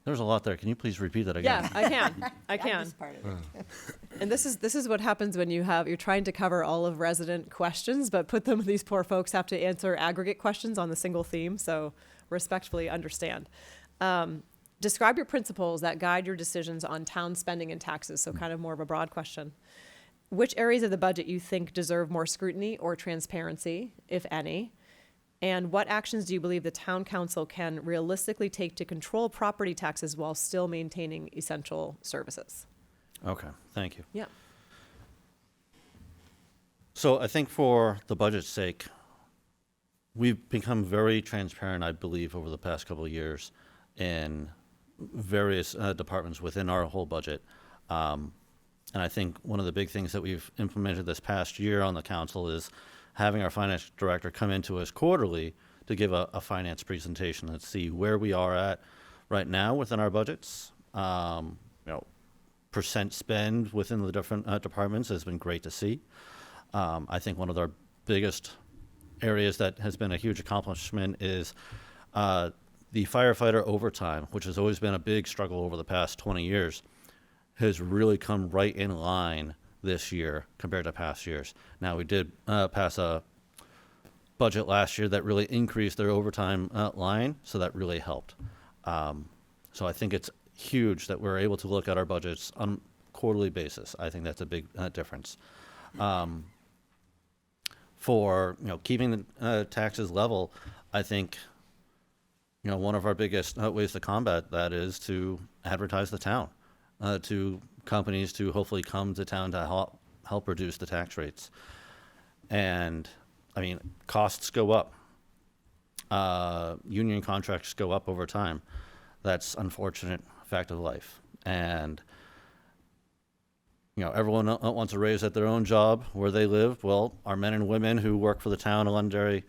There's a lot there. Can you please repeat that again? Yeah, I can. I can. missed part of it. And this is what happens when you're trying to cover all of resident questions, but these poor folks have to answer aggregate questions on the single theme. So respectfully understand. Describe your principles that guide your decisions on town spending and taxes. So kind of more of a broad question. Which areas of the budget you think deserve more scrutiny or transparency, if any? And what actions do you believe the town council can realistically take to control property taxes while still maintaining essential services? Okay, thank you. Yeah. So I think for the budget's sake, we've become very transparent, I believe, over the past couple of years in various departments within our whole budget. And I think one of the big things that we've implemented this past year on the council is having our finance director come into us quarterly to give a finance presentation and see where we are at right now within our budgets. Percent spend within the different departments has been great to see. I think one of our biggest areas that has been a huge accomplishment is the firefighter overtime, which has always been a big struggle over the past 20 years, has really come right in line this year compared to past years. Now, we did pass a budget last year that really increased their overtime line, so that really helped. So I think it's huge that we're able to look at our budgets on a quarterly basis. I think that's a big difference. For keeping the taxes level, I think one of our biggest ways to combat that is to advertise the town to companies to hopefully come to town to help reduce the tax rates. And I mean, costs go up. Union contracts go up over time. That's unfortunate fact of life. And everyone wants a raise at their own job where they live. Well, our men and women who work for the town of Londonderry,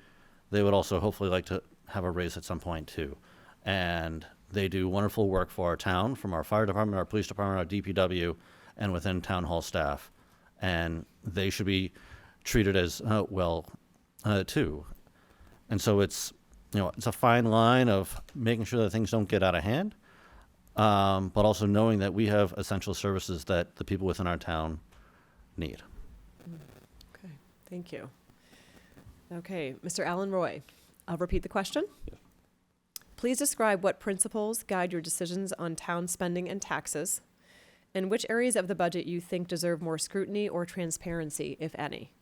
they would also hopefully like to have a raise at some point too. And they do wonderful work for our town, from our fire department, our police department, our DPW, and within town hall staff. And they should be treated as well too. And so it's a fine line of making sure that things don't get out of hand, but also knowing that we have essential services that the people within our town need. Okay, thank you. Okay, Mr. Alan Roy, I'll repeat the question. Yeah. Please describe what principles guide your decisions on town spending and taxes, and which areas of the budget you think deserve more scrutiny or transparency, if any.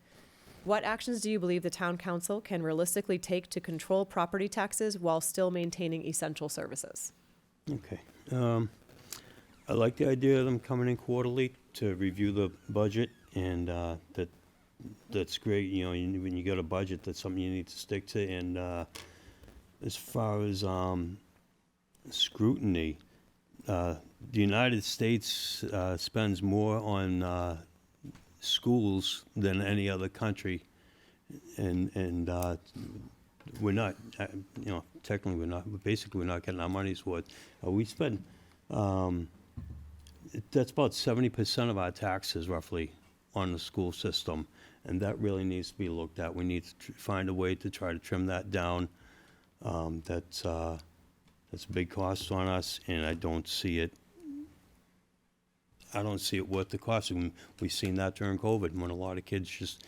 What actions do you believe the town council can realistically take to control property taxes while still maintaining essential services? Okay. I like the idea of them coming in quarterly to review the budget, and that's great. When you got a budget, that's something you need to stick to. And as far as scrutiny, the United States spends more on schools than any other country, and we're not, technically we're not, but basically we're not getting our money's worth. We spend That's about 70% of our taxes roughly on the school system, and that really needs to be looked at. We need to find a way to try to trim that down. That's a big cost on us, and I don't see it worth the cost. We've seen that during COVID, when a lot of kids just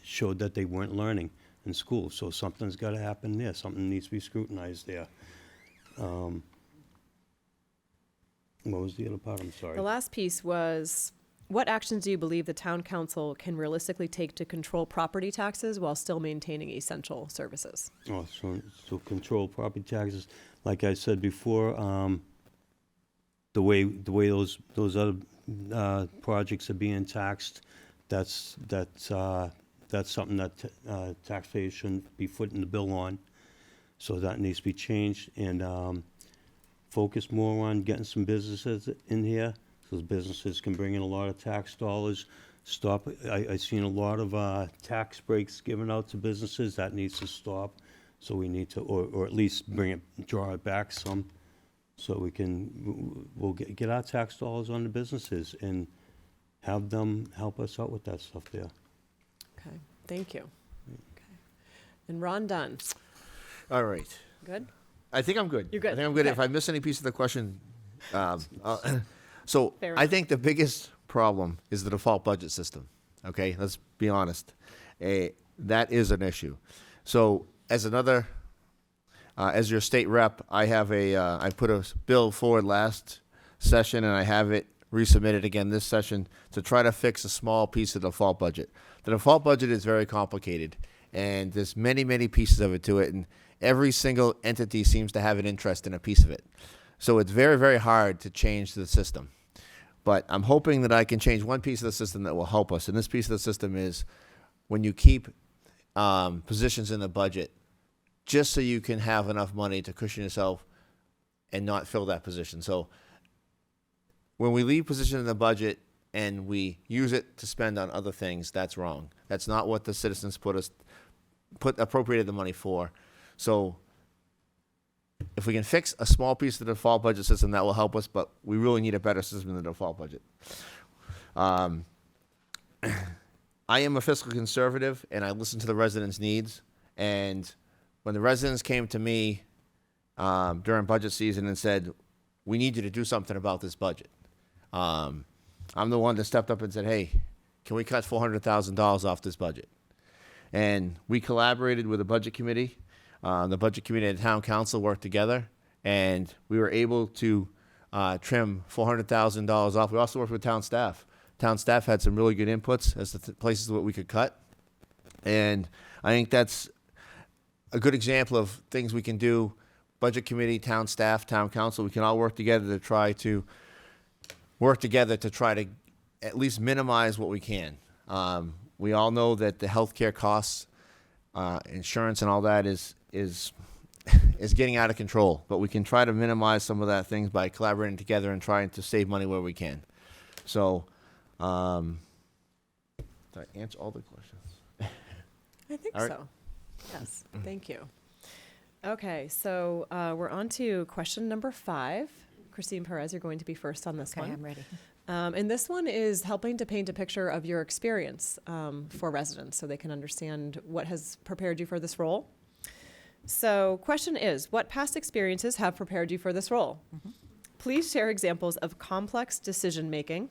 showed that they weren't learning in school. So something's got to happen there. Something needs to be scrutinized there. What was the other part? I'm sorry. The last piece was, what actions do you believe the town council can realistically take to control property taxes while still maintaining essential services? Oh, so control property taxes, like I said before, the way those other projects are being taxed, that's something that taxpayers shouldn't be footing the bill on. So that needs to be changed, and focus more on getting some businesses in here, so those businesses can bring in a lot of tax dollars. I've seen a lot of tax breaks given out to businesses. That needs to stop. So we need to, or at least draw it back some, so we'll get our tax dollars on the businesses and have them help us out with that stuff there. Okay, thank you. Okay. And Ron Dunn, All right. good? I think I'm good. You're good. I think I'm good. Okay. If I miss any piece of the question, so Fair I enough. think the biggest problem is the default budget system. Okay, let's be honest. That is an issue. So as your state rep, I have I put a bill forward last session, and I have it resubmitted again this session to try to fix a small piece of the default budget. The default budget is very complicated, and there's many, many pieces of it to it, and every single entity seems to have an interest in a piece of it. So it's very, very hard to change the system. But I'm hoping that I can change one piece of the system that will help us. And this piece of the system is when you keep positions in the budget, just so you can have enough money to cushion yourself and not fill that position. So when we leave position in the budget and we use it to spend on other things, that's wrong. That's not what the citizens appropriated the money for. So if we can fix a small piece of the default budget system, that will help us, but we really need a better system than the default budget. I am a fiscal conservative, and I listen to the residents' needs. And when the residents came to me during budget season and said, we need you to do something about this budget, I'm the one that stepped up and said, hey, can we cut $400,000 off this budget? And we collaborated with the budget committee. The budget committee and the town council worked together, and we were able to trim $400,000 off. We also worked with town staff. Town staff had some really good inputs as to places that we could cut, and I think that's a good example of things we can do. Budget committee, town staff, town council, we can all work together to try to at least minimize what we can. We all know that the healthcare costs, insurance and all that is getting out of control, but we can try to minimize some of that things by collaborating together and trying to save money where we can. So, did I answer all the questions? I think All right. so. Yes, thank you. Okay, so we're on to question number 5. Christine Perez, you're going to be first on this Okay, one. I'm ready. And this one is helping to paint a picture of your experience for residents so they can understand what has prepared you for this role. So question is, what past experiences have prepared you for this role? Please share examples of complex decision-making,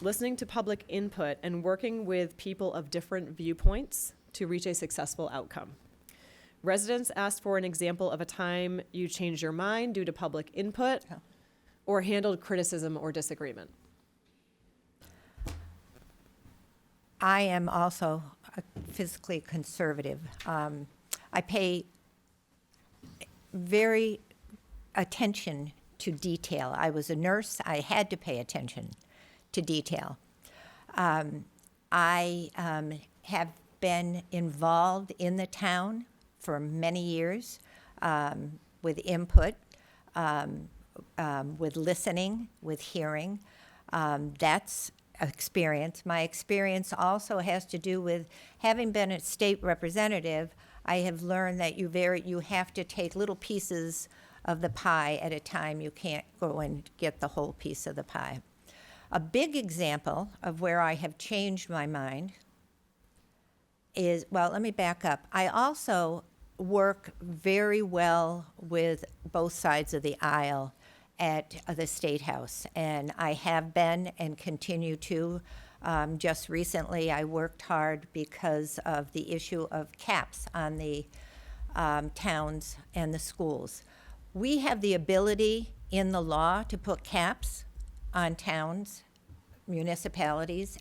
listening to public input, and working with people of different viewpoints to reach a successful outcome. Residents asked for an example of a time you changed your mind due to public input or handled criticism or disagreement. I am also physically conservative. I pay very attention to detail. I was a nurse. I had to pay attention to detail. I have been involved in the town for many years with input, with listening, with hearing. That's experience. My experience also has to do with having been a state representative. I have learned that you have to take little pieces of the pie at a time. You can't go and get the whole piece of the pie. A big example of where I have changed my mind is, well, let me back up. I also work very well with both sides of the aisle at the State House, and I have been and continue to. Just recently, I worked hard because of the issue of caps on the towns and the schools. We have the ability in the law to put caps on towns, municipalities,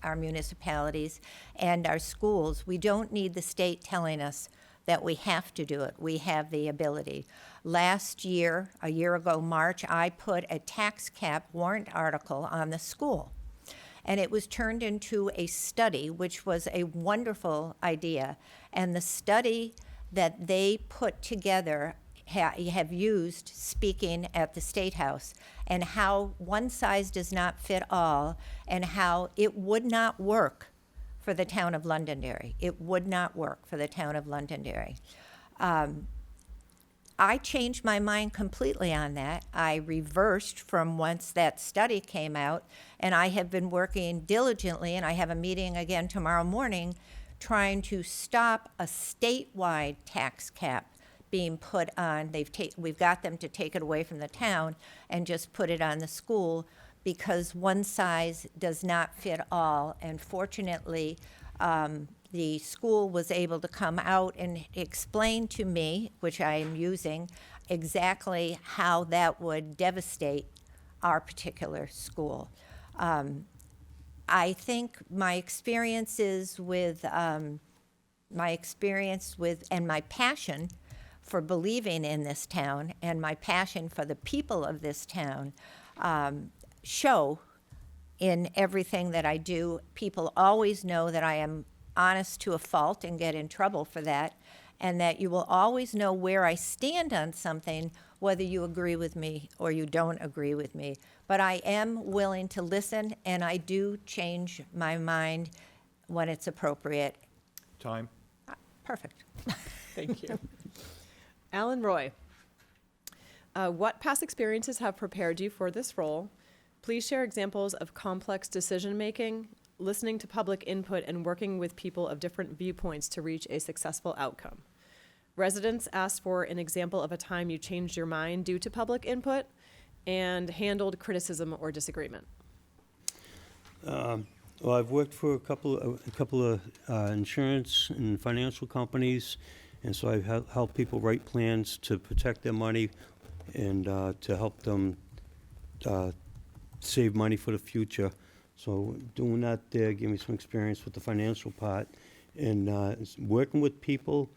and our schools. We don't need the state telling us that we have to do it. We have the ability. Last year, a year ago, March, I put a tax cap warrant article on the school. And it was turned into a study, which was a wonderful idea. And the study that they put together have used speaking at the State House, and how one size does not fit all, and how it would not work for the town of Londonderry. It would not work for the town of Londonderry. I changed my mind completely on that. I reversed from once that study came out, and I have been working diligently, and I have a meeting again tomorrow morning, trying to stop a statewide tax cap being put on. We've got them to take it away from the town and just put it on the school, because one size does not fit all. And fortunately, the school was able to come out and explain to me, which I am using, exactly how that would devastate our particular school. I think my experiences with, and my passion for believing in this town, and my passion for the people of this town, show in everything that I do. People always know that I am honest to a fault and get in trouble for that, and that you will always know where I stand on something, whether you agree with me or you don't agree with me. But I am willing to listen, and I do change my mind when it's appropriate. Time. Perfect. Thank you. Alan Roy, what past experiences have prepared you for this role? Please share examples of complex decision-making, listening to public input, and working with people of different viewpoints to reach a successful outcome. Residents asked for an example of a time you changed your mind due to public input and handled criticism or disagreement. Well, I've worked for a couple of insurance and financial companies, and so I've helped people write plans to protect their money and to help them save money for the future. So doing that there gave me some experience with the financial part, and working with people.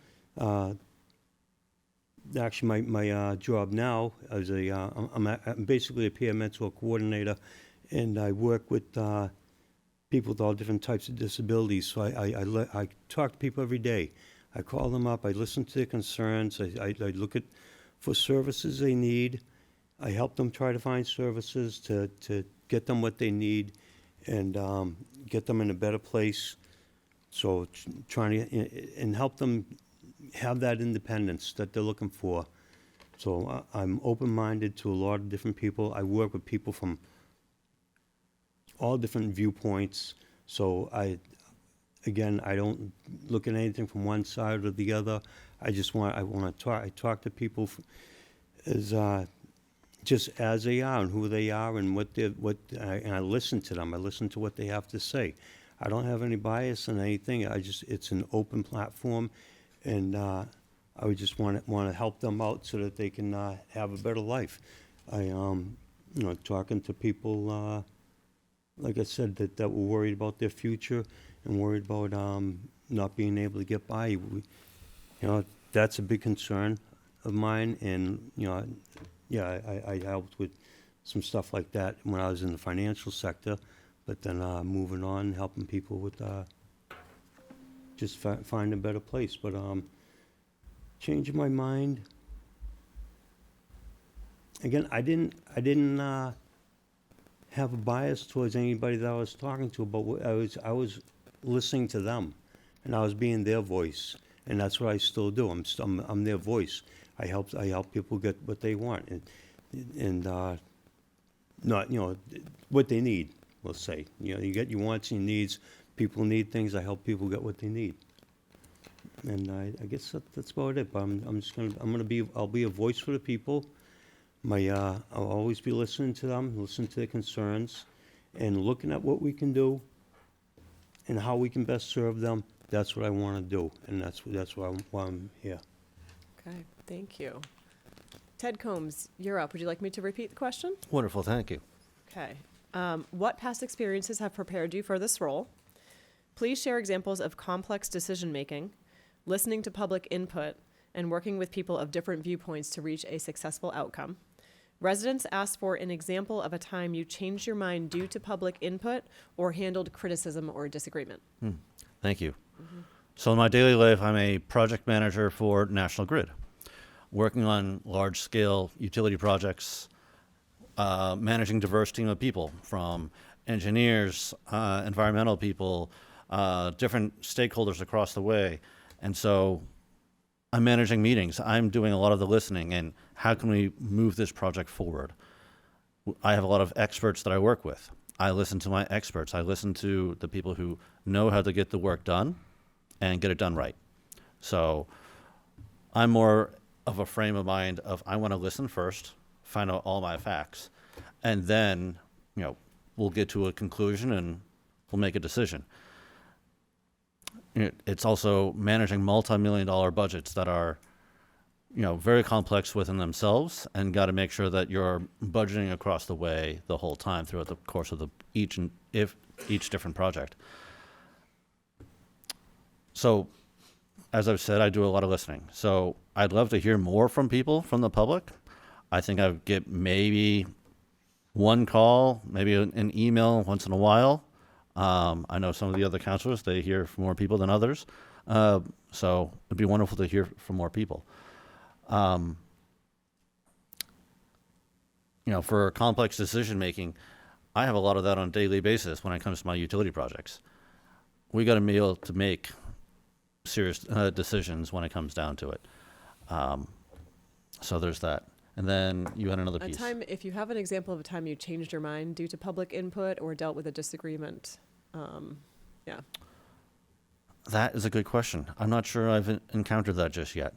Actually, my job now is I'm basically a peer mentor coordinator, and I work with people with all different types of disabilities. So I talk to people every day. I call them up. I listen to their concerns. I look for services they need. I help them try to find services to get them what they need, and get them in a better place. So trying to and help them have that independence that they're looking for. So I'm open-minded to a lot of different people. I work with people from all different viewpoints. So I don't look at anything from one side or the other. I want to talk. I talk to people just as they are and who they are and and I listen to them. I listen to what they have to say. I don't have any bias in anything. It's an open platform, and I would just want to help them out so that they can have a better life. Talking to people, like I said, that were worried about their future and worried about not being able to get by. That's a big concern of mine, and I helped with some stuff like that when I was in the financial sector, but then moving on, helping people with just find a better place. But changing my mind. Again, I didn't have a bias towards anybody that I was talking to, but I was listening to them, and I was being their voice, and that's what I still do. I'm their voice. I help people get what they want and not, what they need, let's say. You get your wants and your needs. People need things. I help people get what they need. And I guess that's about it. But I'll be a voice for the people. I'll always be listening to them, listening to their concerns, and looking at what we can do and how we can best serve them. That's what I want to do, and that's why I'm here. Okay, thank you. Ted Combs, you're up. Would you like me to repeat the question? Wonderful, thank you. Okay. What past experiences have prepared you for this role? Please share examples of complex decision-making, listening to public input, and working with people of different viewpoints to reach a successful outcome. Residents asked for an example of a time you changed your mind due to public input or handled criticism or disagreement. Thank you. So in my daily life, I'm a project manager for National Grid, working on large-scale utility projects, managing diverse team of people from engineers, environmental people, different stakeholders across the way. And so I'm managing meetings. I'm doing a lot of the listening and how can we move this project forward? I have a lot of experts that I work with. I listen to my experts. I listen to the people who know how to get the work done and get it done right. So I'm more of a frame of mind of I want to listen first, find out all my facts, and then, we'll get to a conclusion and we'll make a decision. It's also managing multi-million-dollar budgets that are, very complex within themselves, and got to make sure that you're budgeting across the way the whole time throughout the course of each different project. So, as I've said, I do a lot of listening. So I'd love to hear more from people, from the public. I think I get maybe one call, maybe an email once in a while. I know some of the other councilors, they hear from more people than others. So it'd be wonderful to hear from more people. For complex decision making, I have a lot of that on a daily basis when it comes to my utility projects. We got to be able to make serious decisions when it comes down to it. So there's that. And then you had another piece. If you have an example of a time you changed your mind due to public input or dealt with a disagreement. Yeah. That is a good question. I'm not sure I've encountered that just yet.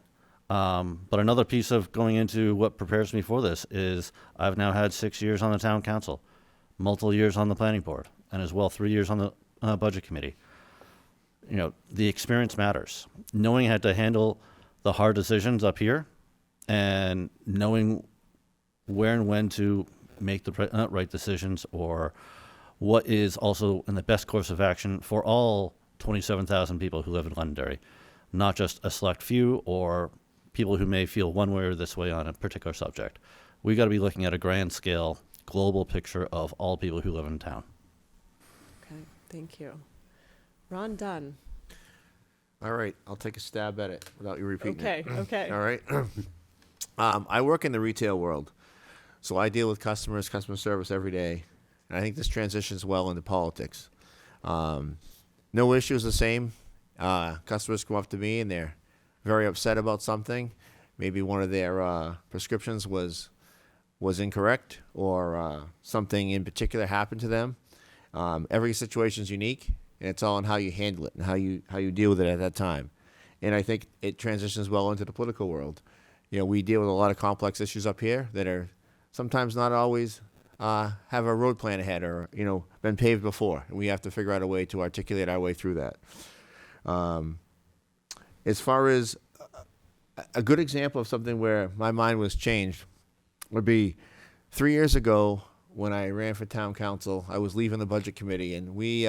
But another piece of going into what prepares me for this is I've now had 6 years on the town council, multiple years on the planning board, and as well 3 years on the budget committee. The experience matters. Knowing how to handle the hard decisions up here and knowing where and when to make the right decisions, or what is also in the best course of action for all 27,000 people who live in Londonderry, not just a select few or people who may feel one way or this way on a particular subject. We got to be looking at a grand scale, global picture of all people who live in town. Okay, thank you. Ron Dunn. All right, I'll take a stab at it without you repeating it. Okay. All right. I work in the retail world, so I deal with customer service every day, and I think this transitions well into politics. No issue is the same. Customers come up to me and they're very upset about something. Maybe one of their prescriptions was incorrect, or something in particular happened to them. Every situation is unique, and it's all on how you handle it and how you deal with it at that time. And I think it transitions well into the political world. We deal with a lot of complex issues up here that are sometimes not always have a road plan ahead, or been paved before, and we have to figure out a way to articulate our way through that. As far as a good example of something where my mind was changed would be 3 years ago when I ran for town council. I was leaving the budget committee, and we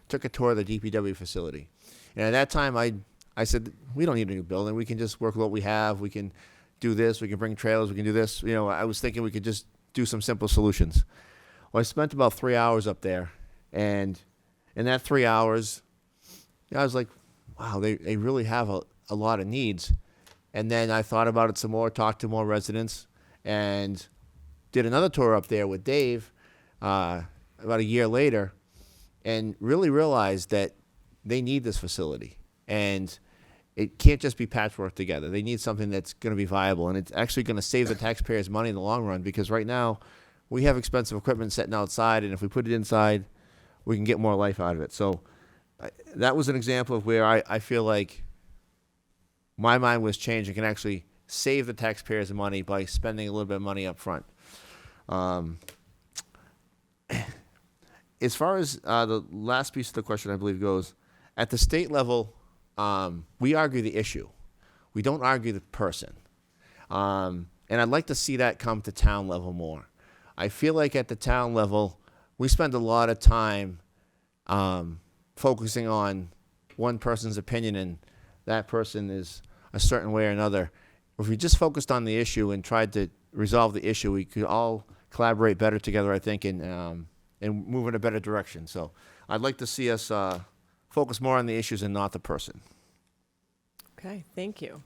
took a tour of the DPW facility. And at that time, I said, we don't need a new building. We can just work with what we have. We can do this. We can bring trailers. We can do this. I was thinking we could just do some simple solutions. Well, I spent about 3 hours up there, and in that 3 hours, I was like, wow, they really have a lot of needs. And then I thought about it some more, talked to more residents, and did another tour up there with Dave about a year later, and really realized that they need this facility. And it can't just be patchwork together. They need something that's going to be viable, and it's actually going to save the taxpayers money in the long run, because right now we have expensive equipment sitting outside, and if we put it inside, we can get more life out of it. So that was an example of where I feel like my mind was changed and can actually save the taxpayers money by spending a little bit of money up front. As far as the last piece of the question, I believe, goes, at the state level, we argue the issue. We don't argue the person. And I'd like to see that come to town level more. I feel like at the town level, we spend a lot of time focusing on one person's opinion, and that person is a certain way or another. If we just focused on the issue and tried to resolve the issue, we could all collaborate better together, I think, and move in a better direction. So I'd like to see us focus more on the issues and not the person. Okay, thank you.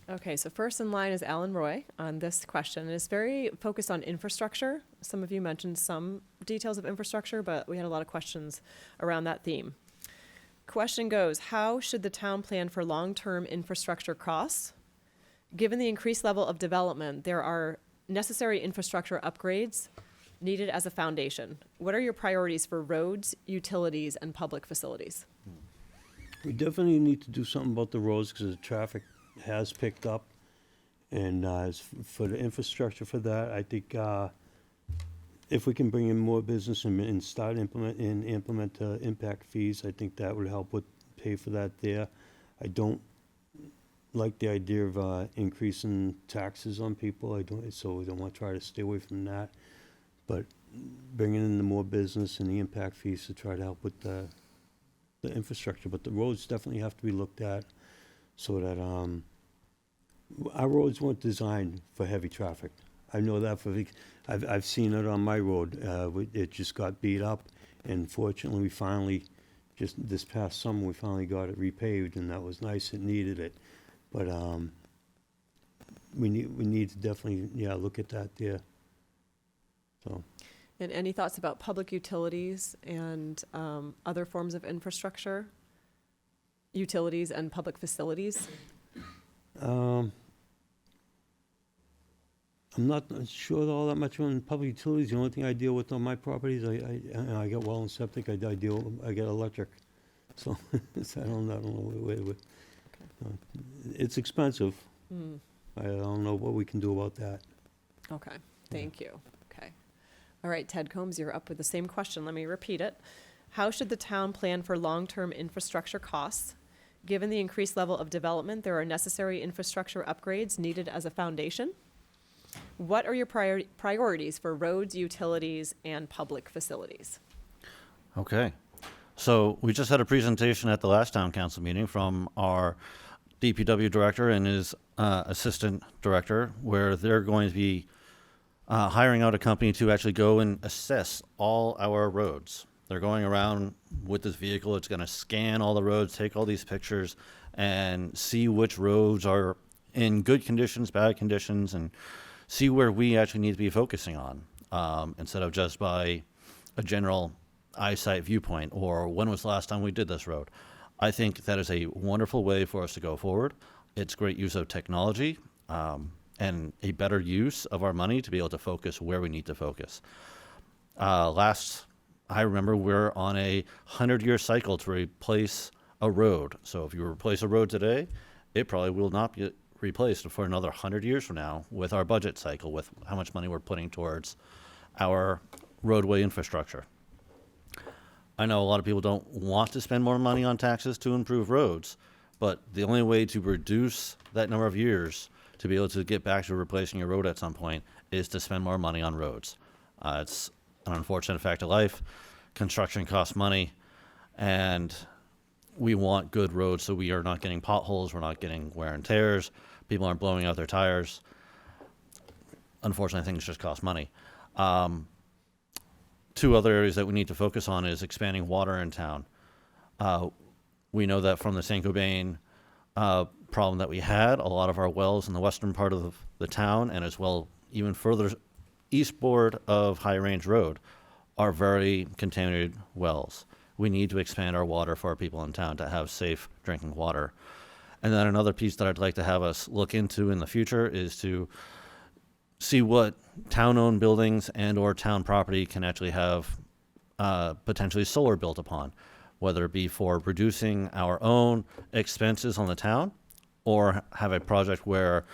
Okay, so first in line is Alan Roy on this question. And it's very focused on infrastructure. Some of you mentioned some details of infrastructure, but we had a lot of questions around that theme. Question goes, how should the town plan for long-term infrastructure costs? Given the increased level of development, there are necessary infrastructure upgrades needed as a foundation. What are your priorities for roads, utilities, and public facilities? We definitely need to do something about the roads because the traffic has picked up. And for the infrastructure for that, I think if we can bring in more business and start implement impact fees, I think that would help with pay for that there. I don't like the idea of increasing taxes on people. So we don't want to try to stay away from that. But bringing in the more business and the impact fees to try to help with the infrastructure. But the roads definitely have to be looked at so that our roads weren't designed for heavy traffic. I know that I've seen it on my road. It just got beat up, and fortunately, we finally, just this past summer, we finally got it repaved, and that was nice. It needed it, but we need to definitely look at that there. So. And any thoughts about public utilities and other forms of infrastructure? Utilities and public facilities? I'm not sure all that much on public utilities. The only thing I deal with on my properties, I get well and septic. I get electric. So I don't know. It's expensive. I don't know what we can do about that. Okay, thank you. Okay. All right, Ted Combs, you're up with the same question. Let me repeat it. How should the town plan for long-term infrastructure costs? Given the increased level of development, there are necessary infrastructure upgrades needed as a foundation. What are your priorities for roads, utilities, and public facilities? Okay. So we just had a presentation at the last town council meeting from our DPW director and his assistant director, where they're going to be hiring out a company to actually go and assess all our roads. They're going around with this vehicle. It's going to scan all the roads, take all these pictures, and see which roads are in good conditions, bad conditions, and see where we actually need to be focusing on, instead of just by a general eyesight viewpoint or when was the last time we did this road. I think that is a wonderful way for us to go forward. It's great use of technology and a better use of our money to be able to focus where we need to focus. I remember we're on a 100-year cycle to replace a road. So if you replace a road today, it probably will not be replaced for another 100 years from now with our budget cycle, with how much money we're putting towards our roadway infrastructure. I know a lot of people don't want to spend more money on taxes to improve roads, but the only way to reduce that number of years to be able to get back to replacing your road at some point is to spend more money on roads. It's an unfortunate fact of life. Construction costs money, and we want good roads so we are not getting potholes, we're not getting wear and tears, people aren't blowing out their tires. Unfortunately, things just cost money. Two other areas that we need to focus on is expanding water in town. We know that from the St. Gobain problem that we had, a lot of our wells in the western part of the town, and as well even further eastboard of High Range Road, are very contaminated wells. We need to expand our water for our people in town to have safe drinking water. And then another piece that I'd like to have us look into in the future is to see what town-owned buildings and or town property can actually have potentially solar built upon, whether it be for reducing our own expenses on the town or have a project where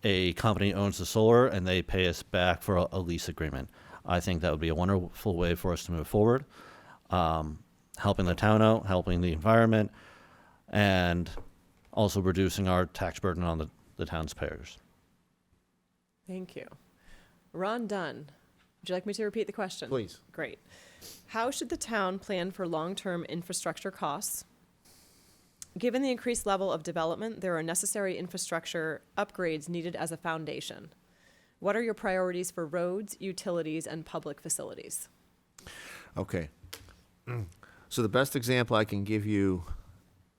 a company owns the solar and they pay us back for a lease agreement. I think that would be a wonderful way for us to move forward, helping the town out, helping the environment, and also reducing our tax burden on the town's payers. Thank you. Ron Dunn, would you like me to repeat the question? Please. Great. How should the town plan for long-term infrastructure costs? Given the increased level of development, there are necessary infrastructure upgrades needed as a foundation. What are your priorities for roads, utilities, and public facilities? Okay. So the best example I can give you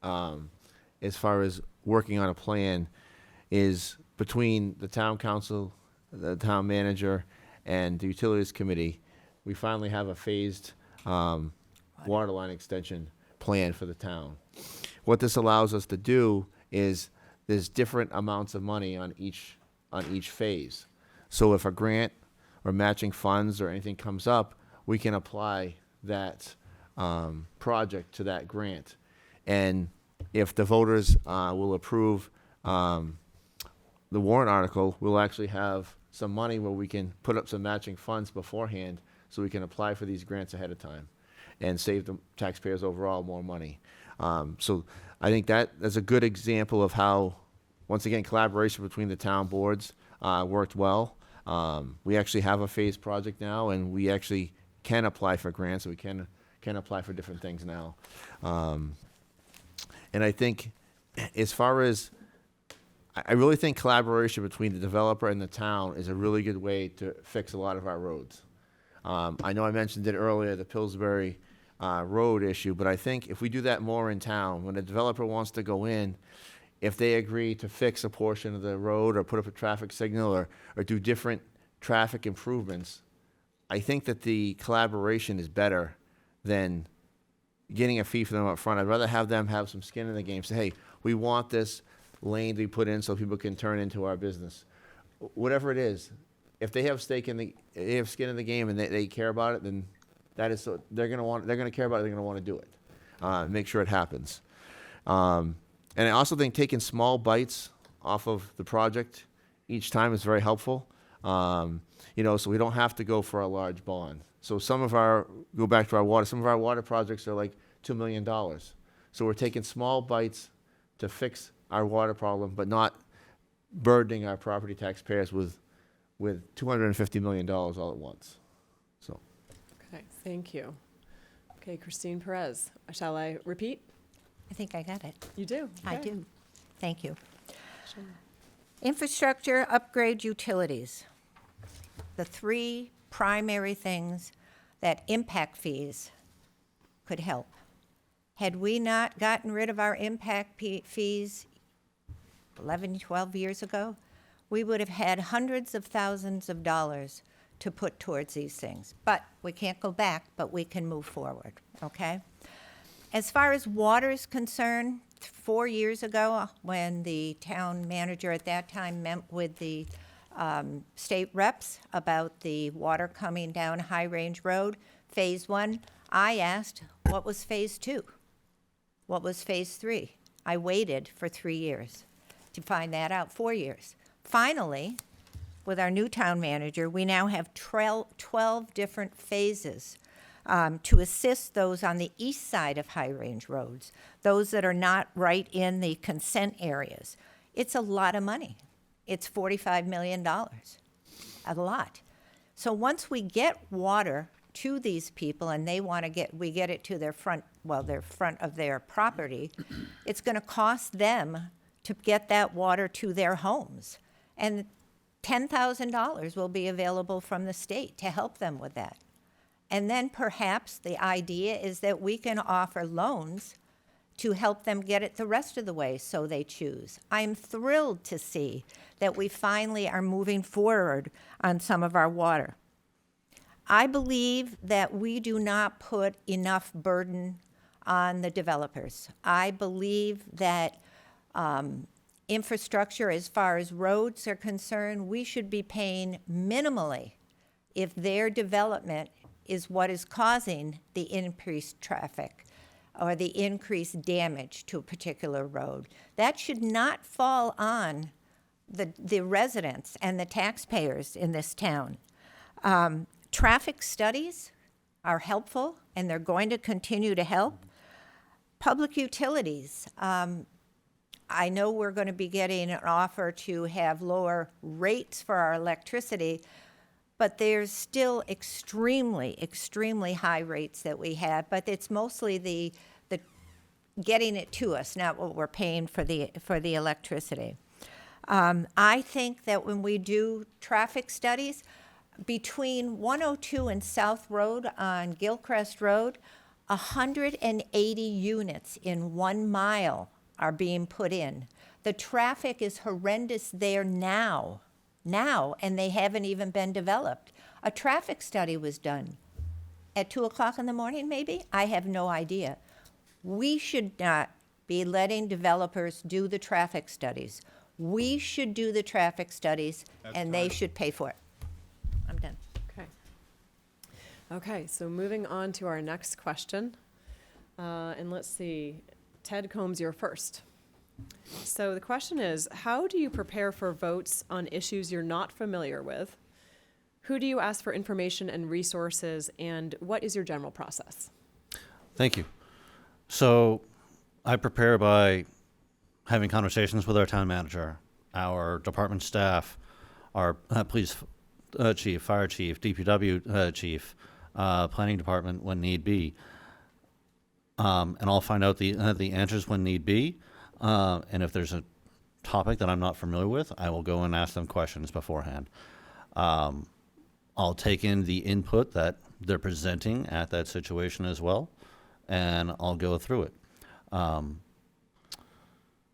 as far as working on a plan is between the town council, the town manager, and the utilities committee. We finally have a phased water line extension plan for the town. What this allows us to do is there's different amounts of money on each phase. So if a grant or matching funds or anything comes up, we can apply that project to that grant. And if the voters will approve the warrant article, we'll actually have some money where we can put up some matching funds beforehand so we can apply for these grants ahead of time and save the taxpayers overall more money. So I think that's a good example of how, once again, collaboration between the town boards worked well. We actually have a phased project now, and we actually can apply for grants. So we can apply for different things now. And I think as far as, I really think collaboration between the developer and the town is a really good way to fix a lot of our roads. I know I mentioned it earlier, the Pillsbury road issue, but I think if we do that more in town, when a developer wants to go in, if they agree to fix a portion of the road or put up a traffic signal or do different traffic improvements, I think that the collaboration is better than getting a fee for them up front. I'd rather have them have some skin in the game, say, hey, we want this lane to be put in so people can turn into our business. Whatever it is, if they have skin in the game and they care about it, then that is so they're gonna care about it, they're gonna want to do it. Make sure it happens. And I also think taking small bites off of the project each time is very helpful. So we don't have to go for a large bond. So some of our water projects are like $2 million. So we're taking small bites to fix our water problem, but not burdening our property taxpayers with $250 million all at once. So. Okay, thank you. Okay, Christine Perez, shall I repeat? I think I got it. You do? I Okay. do. Thank you. Sure. Infrastructure, upgrade, utilities. The three primary things that impact fees could help. Had we not gotten rid of our impact fees 11, 12 years ago, we would have had hundreds of thousands of dollars to put towards these things. But we can't go back, but we can move forward, okay? As far as water is concerned, 4 years ago, when the town manager at that time met with the state reps about the water coming down High Range Road, Phase 1, I asked, what was Phase 2? What was Phase 3? I waited for 3 years to find that out, 4 years. Finally, with our new town manager, we now have 12 different phases to assist those on the east side of High Range roads, those that are not right in the consent areas. It's a lot of money. It's $45 million, a lot. So once we get water to these people and we get it to their front of their property, it's gonna cost them to get that water to their homes. And $10,000 will be available from the state to help them with that. And then perhaps the idea is that we can offer loans to help them get it the rest of the way, so they choose. I'm thrilled to see that we finally are moving forward on some of our water. I believe that we do not put enough burden on the developers. I believe that Infrastructure, as far as roads are concerned, we should be paying minimally if their development is what is causing the increased traffic or the increased damage to a particular road. That should not fall on the residents and the taxpayers in this town. Traffic studies are helpful, and they're going to continue to help. Public utilities. I know we're going to be getting an offer to have lower rates for our electricity, but there's still extremely, extremely high rates that we have. But it's mostly the getting it to us, not what we're paying for the electricity. I think that when we do traffic studies, between 102 and South Road on Gilcrest Road, 180 units in 1 mile are being put in. The traffic is horrendous there now, and they haven't even been developed. A traffic study was done at 2 o'clock in the morning, maybe? I have no idea. We should not be letting developers do the traffic studies. We should do the traffic studies, and they should pay for it. I'm done. Okay. Okay, so moving on to our next question. And let's see, Ted Combs, you're first. So the question is, how do you prepare for votes on issues you're not familiar with? Who do you ask for information and resources, and what is your general process? Thank you. So I prepare by having conversations with our town manager, our department staff, our police chief, fire chief, DPW chief, planning department when need be. And I'll find out the answers when need be. And if there's a topic that I'm not familiar with, I will go and ask them questions beforehand. I'll take in the input that they're presenting at that situation as well, and I'll go through it.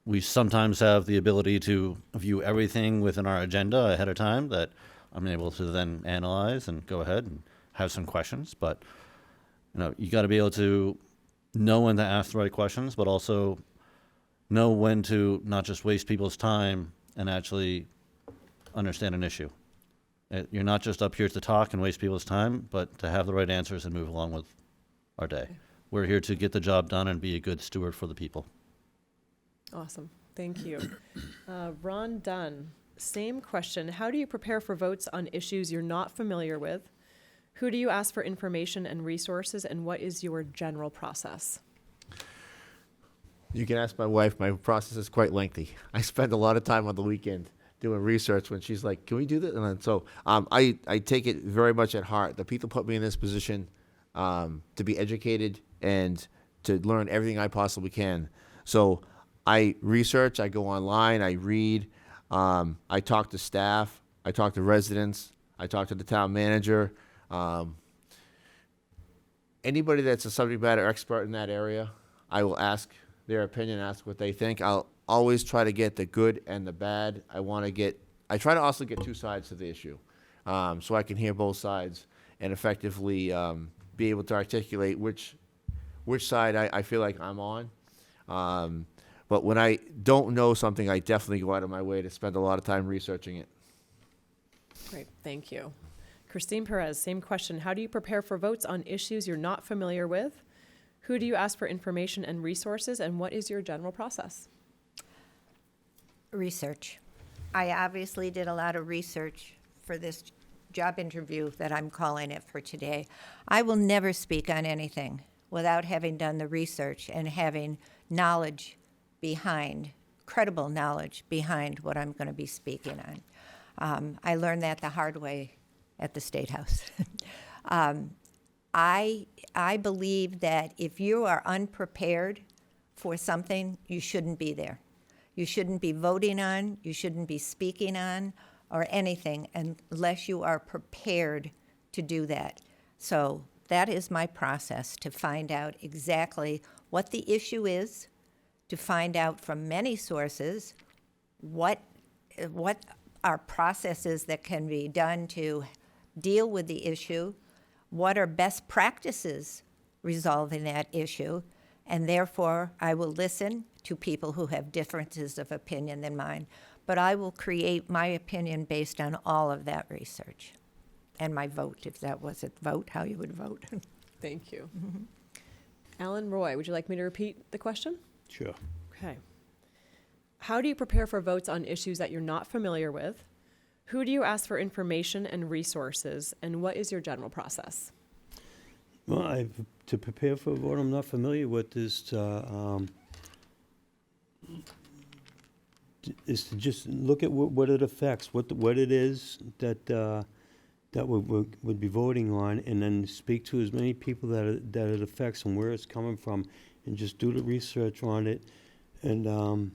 We sometimes have the ability to view everything within our agenda ahead of time that I'm able to then analyze and go ahead and have some questions. But you got to be able to know when to ask the right questions, but also know when to not just waste people's time and actually understand an issue. You're not just up here to talk and waste people's time, but to have the right answers and move along with our day. We're here to get the job done and be a good steward for the people. Awesome. Thank you. Ron Dunn, same question. How do you prepare for votes on issues you're not familiar with? Who do you ask for information and resources, and what is your general process? You can ask my wife. My process is quite lengthy. I spend a lot of time on the weekend doing research when she's like, can we do this? And then, so I take it very much at heart. The people put me in this position to be educated and to learn everything I possibly can. So I research, I go online, I read, I talk to staff, I talk to residents, I talk to the town manager. Anybody that's a subject matter expert in that area, I will ask their opinion, ask what they think. I'll always try to get the good and the bad. I try to also get two sides to the issue, so I can hear both sides and effectively be able to articulate which side I feel like I'm on. But when I don't know something, I definitely go out of my way to spend a lot of time researching it. Great, thank you. Christine Perez, same question. How do you prepare for votes on issues you're not familiar with? Who do you ask for information and resources, and what is your general process? Research. I obviously did a lot of research for this job interview that I'm calling it for today. I will never speak on anything without having done the research and having knowledge behind, credible knowledge behind what I'm going to be speaking on. I learned that the hard way at the State House. I believe that if you are unprepared for something, you shouldn't be there. You shouldn't be voting on, you shouldn't be speaking on, or anything unless you are prepared to do that. So that is my process, to find out exactly what the issue is, to find out from many sources what are processes that can be done to deal with the issue, what are best practices resolving that issue, and therefore I will listen to people who have differences of opinion than mine, but I will create my opinion based on all of that research and my vote, if that was a vote, how you would vote. Thank you. Alan Roy, would you like me to repeat the question? Sure. Okay. How do you prepare for votes on issues that you're not familiar with? Who do you ask for information and resources? And what is your general process? Well, to prepare for a vote I'm not familiar with is to just look at what it affects, what it is that would be voting on, and then speak to as many people that it affects and where it's coming from, and just do the research on it, and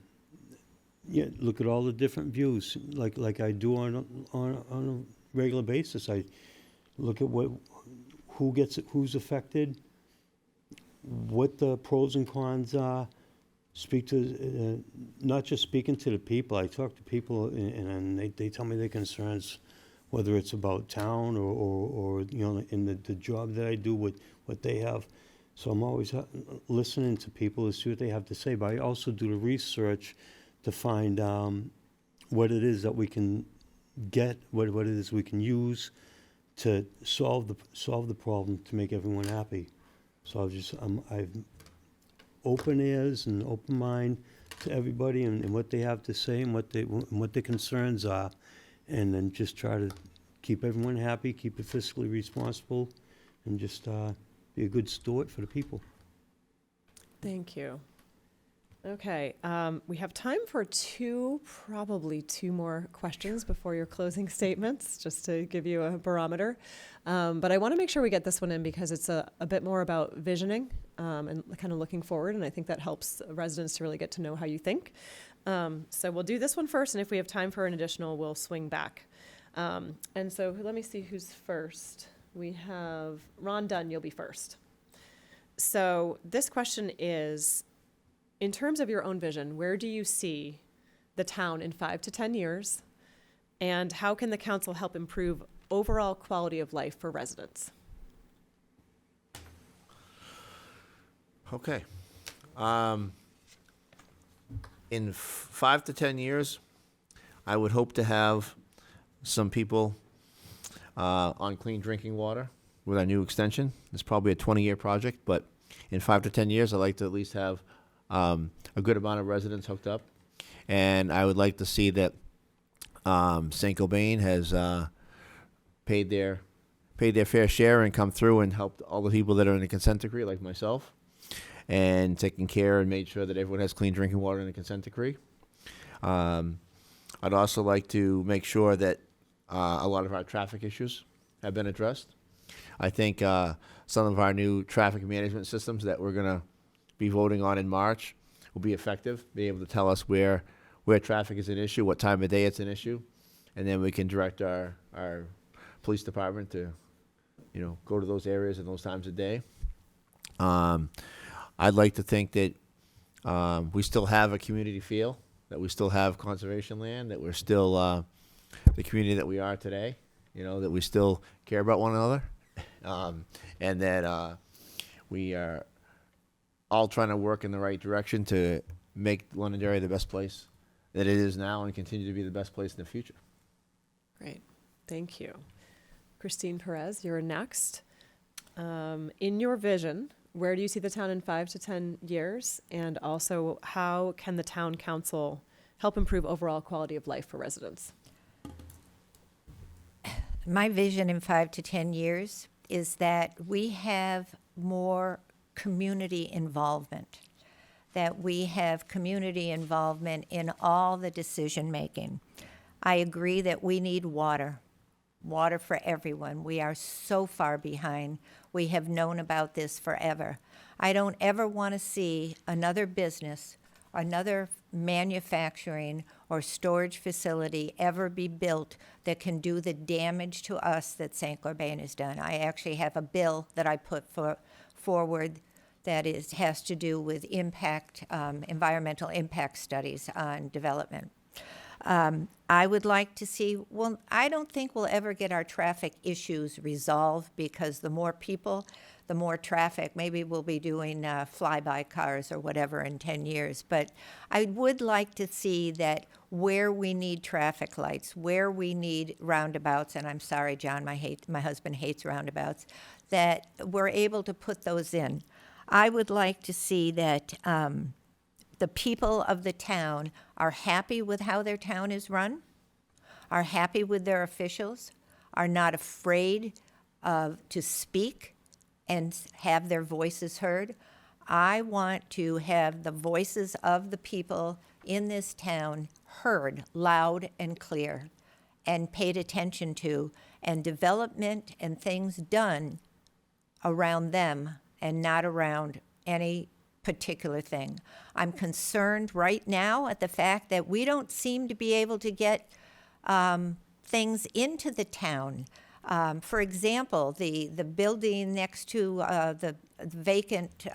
yeah, look at all the different views, like I do on a regular basis. I look at who's affected, what the pros and cons are. Speak to not just speaking to the people. I talk to people, and they tell me their concerns, whether it's about town or you know, in the job that I do, what they have. So I'm always listening to people to see what they have to say. But I also do the research to find what it is that we can get, what it is we can use to solve the problem, to make everyone happy. So I've open ears and open mind to everybody, and what they have to say, and what their concerns are, and then just try to keep everyone happy, keep it fiscally responsible, and just be a good steward for the people. Thank you. Okay, we have time for probably two more questions before your closing statements, just to give you a barometer. But I want to make sure we get this one in because it's a bit more about visioning and kind of looking forward, and I think that helps residents to really get to know how you think. So we'll do this one first, and if we have time for an additional, we'll swing back. And so let me see who's first. We have Ron Dunn, you'll be first. So this question is, in terms of your own vision, where do you see the town in 5 to 10 years? And how can the council help improve overall quality of life for residents? Okay. In 5 to 10 years, I would hope to have some people on clean drinking water with our new extension. It's probably a 20-year project, but in 5 to 10 years, I'd like to at least have a good amount of residents hooked up. And I would like to see that St. Cobain has paid their fair share and come through and helped all the people that are in the consent decree, like myself, and taken care and made sure that everyone has clean drinking water in the consent decree. I'd also like to make sure that a lot of our traffic issues have been addressed. I think some of our new traffic management systems that we're going to be voting on in March will be effective, be able to tell us where traffic is an issue, what time of day it's an issue, and then we can direct our police department to, go to those areas and those times of day. I'd like to think that we still have a community feel, that we still have conservation land, that we're still the community that we are today, that we still care about one another, and that we are all trying to work in the right direction to make Londonderry the best place that it is now and continue to be the best place in the future. Great, thank you. Christine Perez, you're next. In your vision, where do you see the town in 5 to 10 years? And also, how can the town council help improve overall quality of life for residents? My vision in 5 to 10 years is that we have more community involvement, that we have community involvement in all the decision making. I agree that we need water for everyone. We are so far behind. We have known about this forever. I don't ever want to see another business, another manufacturing or storage facility ever be built that can do the damage to us that St. Cobain has done. I actually have a bill that I put forward that has to do with environmental impact studies on development. I would like to see, I don't think we'll ever get our traffic issues resolved because the more people, the more traffic. Maybe we'll be doing flyby cars or whatever in 10 years. But I would like to see that where we need traffic lights, where we need roundabouts, and I'm sorry, John, my husband hates roundabouts, that we're able to put those in. I would like to see that the people of the town are happy with how their town is run, are happy with their officials, are not afraid to speak and have their voices heard. I want to have the voices of the people in this town heard loud and clear and paid attention to, and development and things done around them and not around any particular thing. I'm concerned right now at the fact that we don't seem to be able to get things into the town. For example, the building next to the vacant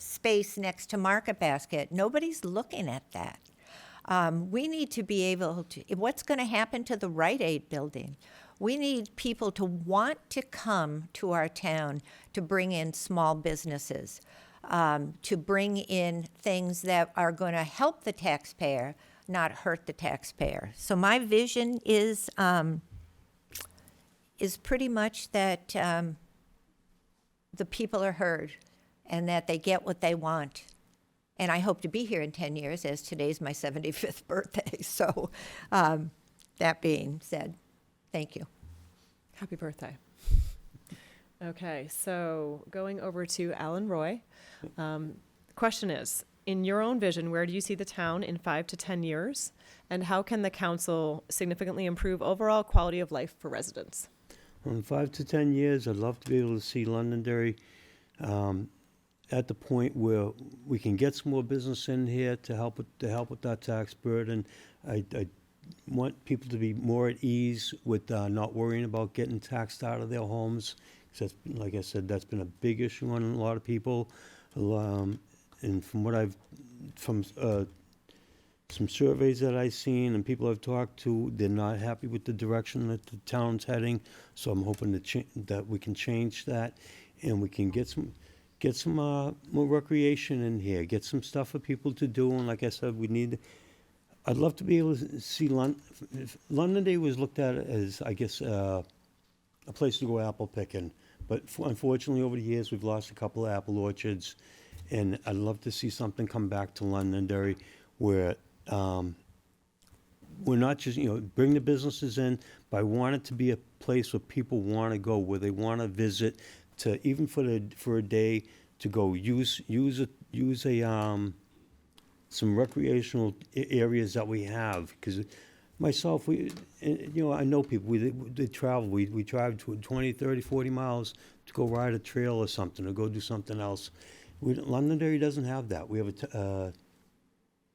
space next to Market Basket, nobody's looking at that. We need to be able to, what's going to happen to the Rite Aid building? We need people to want to come to our town to bring in small businesses, to bring in things that are going to help the taxpayer, not hurt the taxpayer. So my vision is pretty much that the people are heard and that they get what they want. And I hope to be here in 10 years, as today's my 75th birthday. So that being said, thank you. Happy birthday. Okay, so going over to Alan Roy. Question is, in your own vision, where do you see the town in 5 to 10 years? And how can the council significantly improve overall quality of life for residents? In 5 to 10 years, I'd love to be able to see Londonderry at the point where we can get some more business in here to help with that tax burden. I want people to be more at ease with not worrying about getting taxed out of their homes. 'Cause that's, like I said, that's been a big issue on a lot of people. And from what from some surveys that I've seen and people I've talked to, they're not happy with the direction that the town's heading. So I'm hoping that we can change that, and we can get some more recreation in here, get some stuff for people to do. And like I said, I'd love to be able to see Londonderry was looked at as, I guess, a place to go apple picking. But unfortunately, over the years, we've lost a couple of apple orchards. And I'd love to see something come back to Londonderry where we're not just, bring the businesses in, but I want it to be a place where people want to go, where they want to visit, to even for a day to go use some recreational areas that we have. Because myself, I know people, they travel, we drive to 20, 30, 40 miles to go ride a trail or something, or go do something else. Londonderry doesn't have that. We have a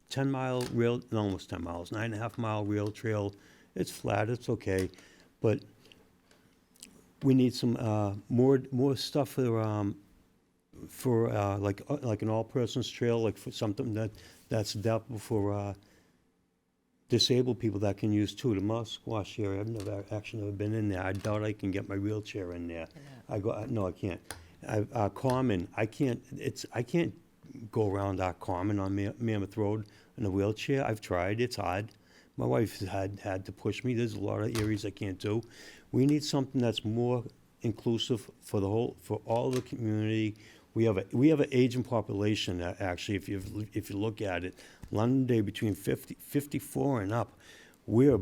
10-mile rail, no, almost 10 miles, 9.5-mile rail trail. It's flat, it's okay, but we need some more stuff for like an all-persons trail, like for something that's adaptable for disabled people that can use too. The Musquash area, I've never been in there. I doubt I can get my wheelchair in there. No, I can't. Common, I can't go around our Common on Mammoth Road in a wheelchair. I've tried, it's hard. My wife had to push me. There's a lot of areas I can't do. We need something that's more inclusive for all the community. We have an aging population, actually, if you look at it. Londonderry, between 54 and up, we're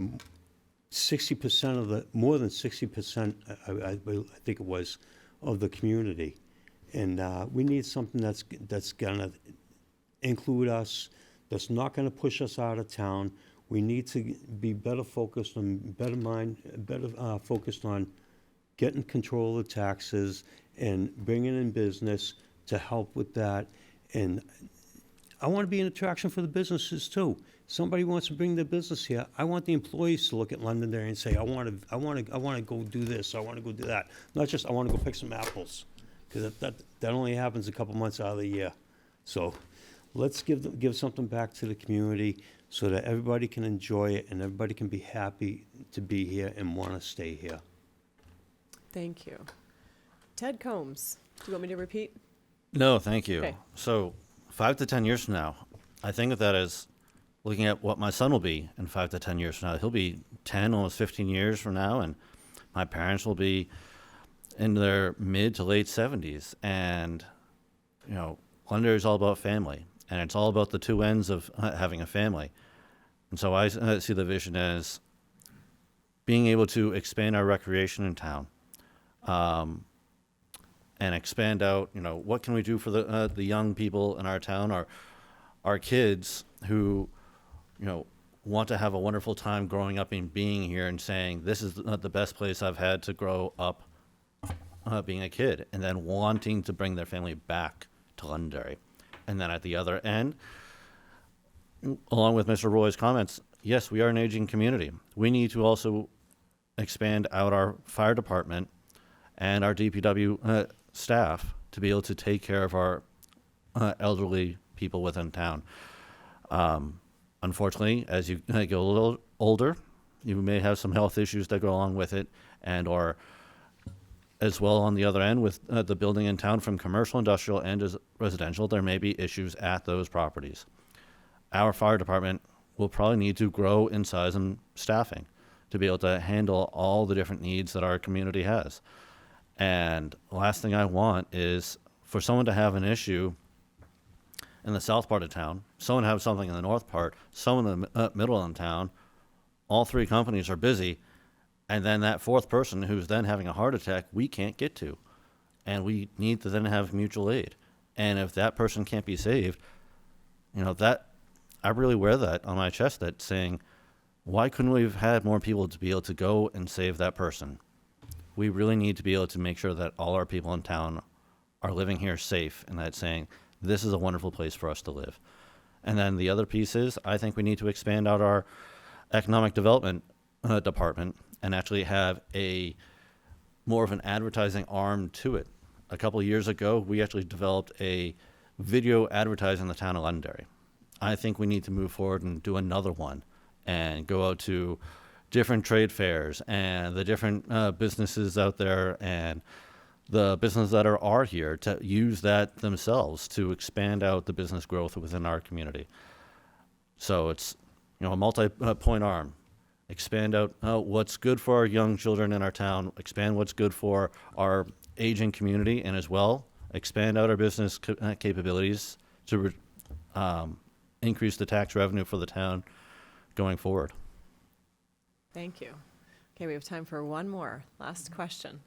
60% more than 60%, I think it was, of the community. And we need something that's gonna include us, that's not gonna push us out of town. We need to be better focused on, focused on getting control of the taxes and bringing in business to help with that. And I want to be an attraction for the businesses too. Somebody wants to bring their business here. I want the employees to look at Londonderry and say, I want to go do this. I want to go do that. Not just I want to go pick some apples, because that only happens a couple months out of the year. So let's give something back to the community so that everybody can enjoy it and everybody can be happy to be here and want to stay here. Thank you. Ted Combs. Do you want me to repeat? No, thank you. Okay. So 5 to 10 years from now, I think of that as looking at what my son will be in 5 to 10 years from now. He'll be 10, almost 15 years from now, and my parents will be in their mid to late 70s. And, you know, Londonderry is all about family, and it's all about the two ends of having a family. And so I see the vision as being able to expand our recreation in town, and expand out, you know, what can we do for the young people in our town, our kids who, you know, want to have a wonderful time growing up and being here and saying, this is the best place I've had to grow up being a kid, and then wanting to bring their family back to Londonderry. And then at the other end, along with Mr. Roy's comments, yes, we are an aging community. We need to also expand out our fire department and our DPW staff to be able to take care of our elderly people within town. Unfortunately, as you get a little older, you may have some health issues that go along with it, and or as well on the other end with the building in town from commercial, industrial, and as residential, there may be issues at those properties. Our fire department will probably need to grow in size and staffing to be able to handle all the different needs that our community has. And the last thing I want is for someone to have an issue in the south part of town, someone have something in the north part, someone in the middle of town. All three companies are busy, and then that fourth person who's then having a heart attack, we can't get to. And we need to then have mutual aid. And if that person can't be saved, you know, that I really wear that on my chest, that saying, why couldn't we have had more people to be able to go and save that person? We really need to be able to make sure that all our people in town are living here safe, and that saying, this is a wonderful place for us to live. And then the other piece is, I think we need to expand out our economic development department and actually have a more of an advertising arm to it. A couple of years ago, we actually developed a video advertising in the town of Londonderry. I think we need to move forward and do another one and go out to different trade fairs and the different businesses out there and the businesses that are here to use that themselves to expand out the business growth within our community. So it's, you know, a multi-point arm. Expand out what's good for our young children in our town, expand what's good for our aging community, and as well, expand out our business capabilities to increase the tax revenue for the town going forward. Thank you. Okay, we have time for one more, last question.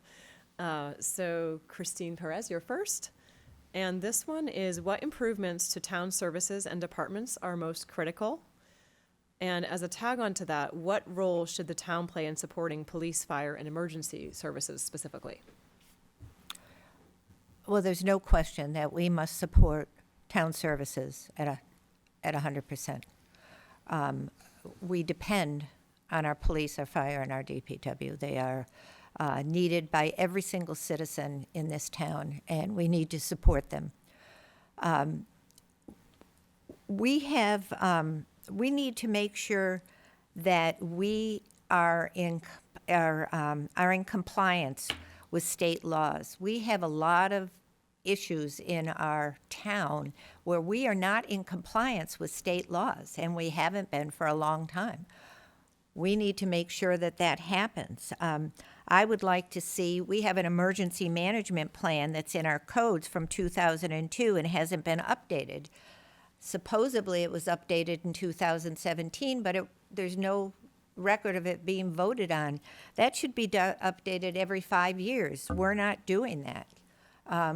So Christine Perez, you're first. And this one is, what improvements to town services and departments are most critical? And as a tag on to that, what role should the town play in supporting police, fire, and emergency services specifically? Well, there's no question that we must support town services at 100%. We depend on our police, our fire, and our DPW. They are needed by every single citizen in this town, and we need to support them. We need to make sure that we are in compliance with state laws. We have a lot of issues in our town where we are not in compliance with state laws, and we haven't been for a long time. We need to make sure that that happens. I would like to see, we have an emergency management plan that's in our codes from 2002 and hasn't been updated. Supposedly it was updated in 2017, but there's no record of it being voted on. That should be updated every 5 years. We're not doing that.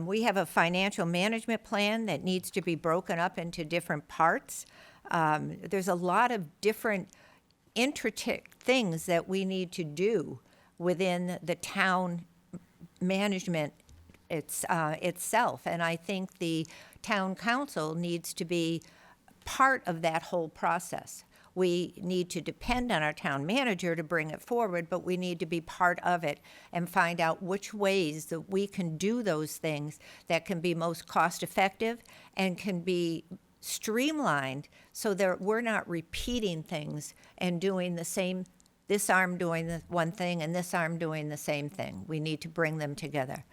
We have a financial management plan that needs to be broken up into different parts. There's a lot of different intricate things that we need to do within the town management itself. And I think the town council needs to be part of that whole process. We need to depend on our town manager to bring it forward, but we need to be part of it and find out which ways that we can do those things that can be most cost effective and can be streamlined so that we're not repeating things and doing the same, this arm doing the one thing and this arm doing the same thing. We need to bring them together.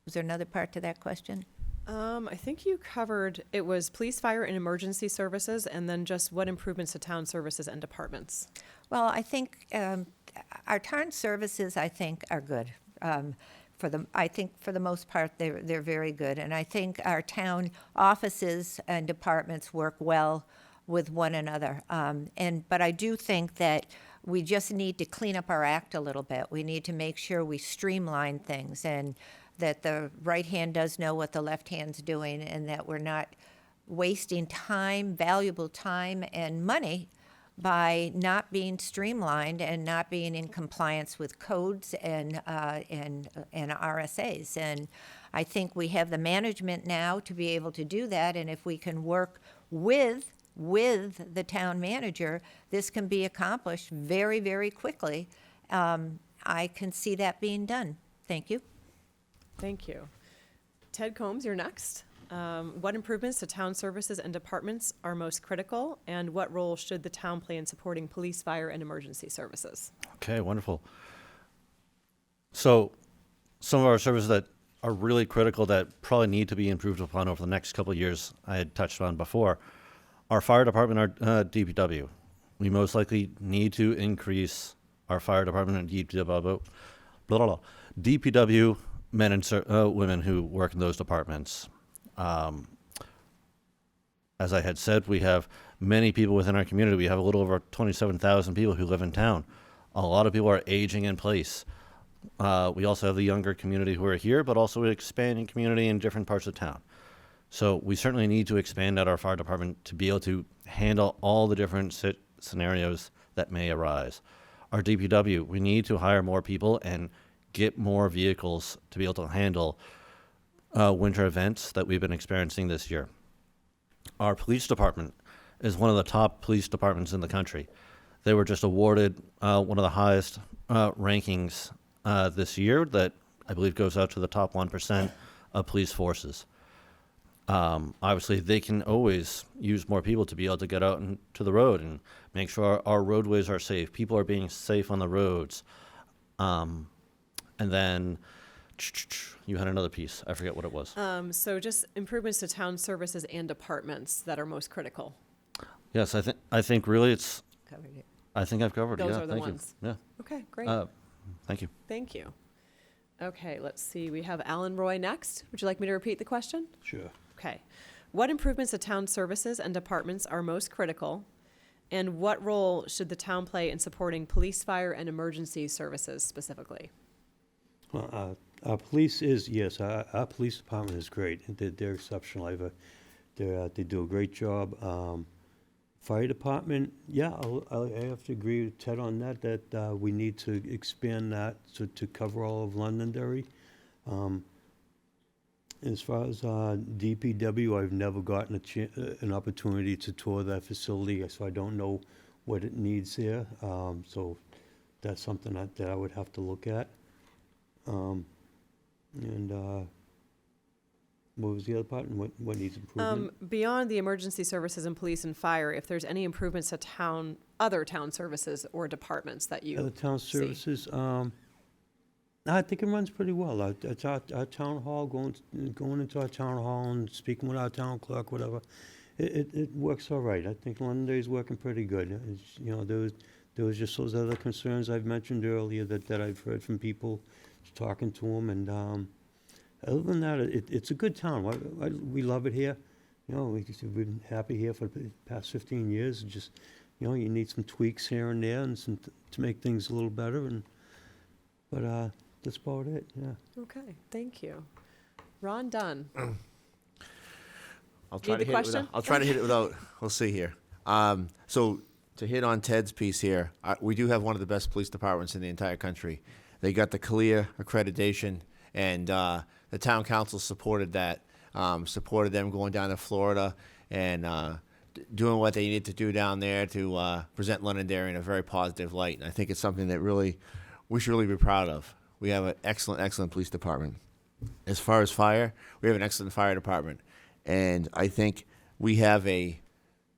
Was there another part to that question? I think you covered, it was police, fire, and emergency services, and then just what improvements to town services and departments. Well, I think our town services, I think, are good. I think for the most part, they're very good. And I think our town offices and departments work well with one another. But I do think that we just need to clean up our act a little bit. We need to make sure we streamline things and that the right hand does know what the left hand's doing, and that we're not wasting time, valuable time and money by not being streamlined and not being in compliance with codes and RSAs. And I think we have the management now to be able to do that, and if we can work with the town manager, this can be accomplished very, very quickly. I can see that being done. Thank you. Thank you. Ted Combs, you're next. What improvements to town services and departments are most critical, and what role should the town play in supporting police, fire, and emergency services? Okay, wonderful. So, some of our services that are really critical that probably need to be improved upon over the next couple of years, I had touched on before. Our fire department, our DPW. We most likely need to increase our fire department and DPW men and women who work in those departments. As I had said, we have many people within our community. We have a little over 27,000 people who live in town. A lot of people are aging in place. We also have the younger community who are here, but also an expanding community in different parts of town. So we certainly need to expand out our fire department to be able to handle all the different scenarios that may arise. Our DPW, we need to hire more people and get more vehicles to be able to handle winter events that we've been experiencing this year. Our police department is one of the top police departments in the country. They were just awarded one of the highest rankings this year that I believe goes out to the top 1% of police forces. Obviously, they can always use more people to be able to get out into the road and make sure our roadways are safe. People are being safe on the roads. And then you had another piece. I forget what it was. So just improvements to town services and departments that are most critical. Yes, I think really it's. Covered it. I think I've covered it. Those Yeah, are the thank ones. you. Yeah. Okay, great. Thank you. Thank you. Okay, let's see. We have Alan Roy next. Would you like me to repeat the question? Sure. Okay. What improvements to town services and departments are most critical? And what role should the town play in supporting police, fire, and emergency services specifically? Well, our police is, yes, our police department is great. They're exceptional. They do a great job. Fire department, yeah, I have to agree with Ted on that we need to expand that to cover all of Londonderry. As far as DPW, I've never gotten an opportunity to tour that facility, so I don't know what it needs there. So that's something that I would have to look at. What was the other part, and what needs improvement? Beyond the emergency services and police and fire, if there's any improvements to other town services or departments that you Other town see. services, I think it runs pretty well. Our town hall, going into our town hall and speaking with our town clerk, whatever, it works all right. I think Londonderry's working pretty good. There was just those other concerns I've mentioned earlier that I've heard from people talking to them, and other than that, it's a good town. We love it here. We've been happy here for the past 15 years. Just, you need some tweaks here and there and to make things a little better. But that's about it, yeah. Okay, thank you. Ron Dunn. I'll try Need to the hit it question? I'll try to hit it without. We'll see here. So to hit on Ted's piece here, we do have one of the best police departments in the entire country. They got the CALEA accreditation, and the town council supported that. Supported them going down to Florida and doing what they needed to do down there to present Londonderry in a very positive light. And I think it's something that we should really be proud of. We have an excellent police department. As far as fire, we have an excellent fire department. And I think we have a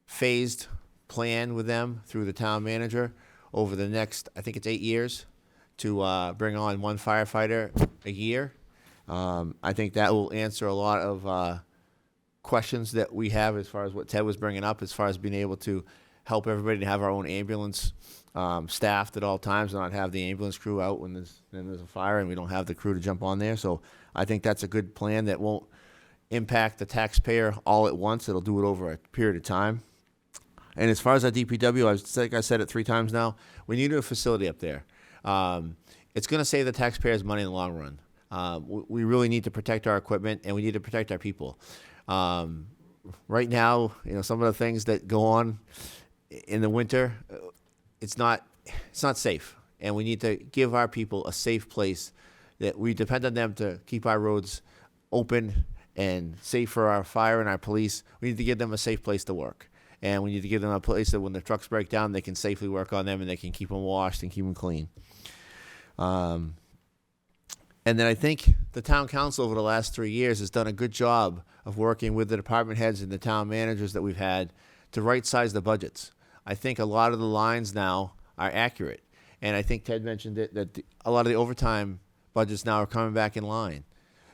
phased plan with them through the town manager over the next, I think it's 8 years, to bring on one firefighter a year. I think that will answer a lot of questions that we have as far as what Ted was bringing up, as far as being able to help everybody to have our own ambulance staffed at all times and not have the ambulance crew out when there's a fire and we don't have the crew to jump on there. So I think that's a good plan that won't impact the taxpayer all at once. It'll do it over a period of time. And as far as our DPW, like I said it 3 times now, we need a facility up there. It's going to save the taxpayers money in the long run. We really need to protect our equipment, and we need to protect our people. Right now, some of the things that go on in the winter, it's not safe, and we need to give our people a safe place that we depend on them to keep our roads open and safe for our fire and our police. We need to give them a safe place to work. And we need to give them a place that when the trucks break down, they can safely work on them and they can keep them washed and keep them clean. And then I think the town council over the last 3 years has done a good job of working with the department heads and the town managers that we've had to right-size the budgets. I think a lot of the lines now are accurate. And I think Ted mentioned it, that a lot of the overtime budgets now are coming back in line.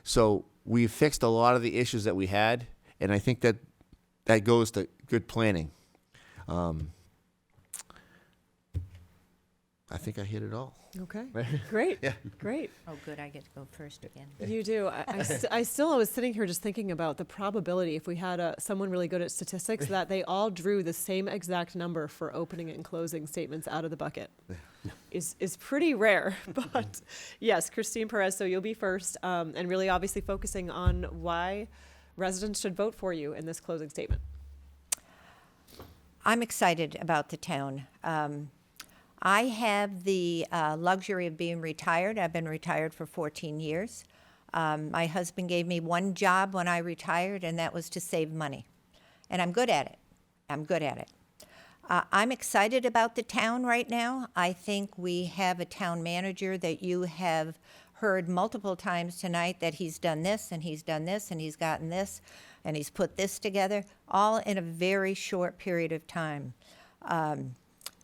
So we've fixed a lot of the issues that we had, and I think that goes to good planning. I think I hit it all. Okay, great, Yeah. great. Oh, good, I get to go first again. You do. I still was sitting here just thinking about the probability, if we had someone really good at statistics, that they all drew the same exact number for opening and closing statements out of the bucket. Is pretty rare. But yes, Christine Perez, so you'll be first, and really obviously focusing on why residents should vote for you in this closing statement. I'm excited about the town. I have the luxury of being retired. I've been retired for 14 years. My husband gave me one job when I retired, and that was to save money. And I'm good at it. I'm excited about the town right now. I think we have a town manager that you have heard multiple times tonight that he's done this, and he's done this, and he's gotten this, and he's put this together, all in a very short period of time.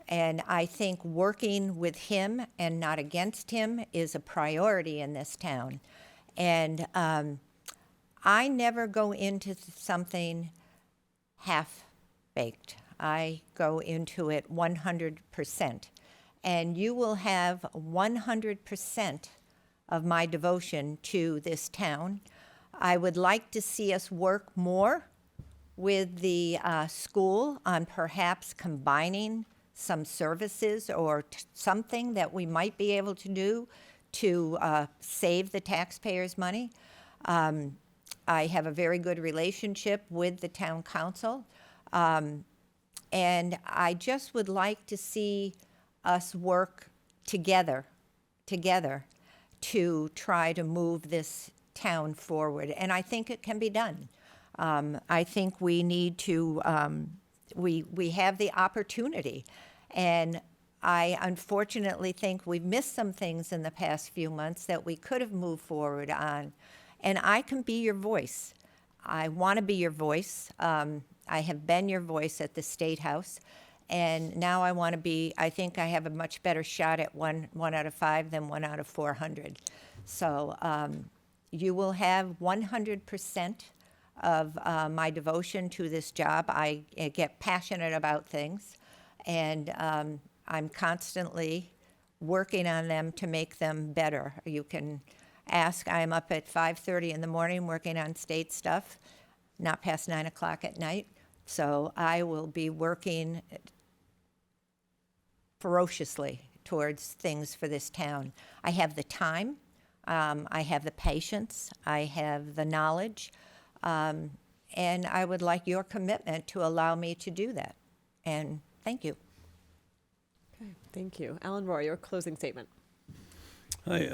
And I think working with him and not against him is a priority in this town. And I never go into something half-baked. I go into it 100%. And you will have 100% of my devotion to this town. I would like to see us work more with the school on perhaps combining some services or something that we might be able to do to save the taxpayers' money. I have a very good relationship with the town council. And I just would like to see us work together to try to move this town forward. And I think it can be done. I think we need to, we have the opportunity. And I unfortunately think we've missed some things in the past few months that we could have moved forward on. And I can be your voice. I want to be your voice. I have been your voice at the State House. And now I want to be, I think I have a much better shot at one out of 5 than 1 out of 400. So you will have 100% of my devotion to this job. I get passionate about things, and I'm constantly working on them to make them better. You can ask, I'm up at 5:30 in the morning working on state stuff, not past 9 o'clock at night. So I will be working ferociously towards things for this town. I have the time, I have the patience, I have the knowledge, and I would like your commitment to allow me to do that. And thank you. Okay, thank you. Alan Roy, your closing statement. Hi,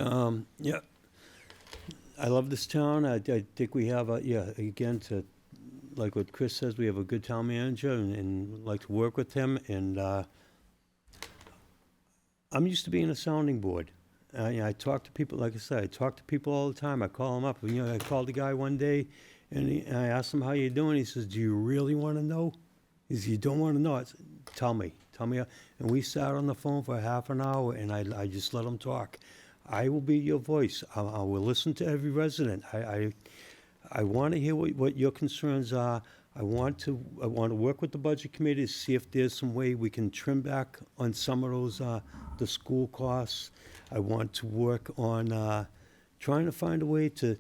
yeah, I love this town. I think we have like what Chris says, we have a good town manager and like to work with him. And I'm used to being a sounding board. I talk to people, like I said, I talk to people all the time. I call them up. I called a guy one day, and I asked him, how you doing? He says, do you really want to know? He says, you don't want to know? I said, tell me. And we sat on the phone for half an hour, and I just let him talk. I will be your voice. I will listen to every resident. I want to hear what your concerns are. I want to work with the budget committee to see if there's some way we can trim back on some of those, the school costs. I want to work on, trying to find a way to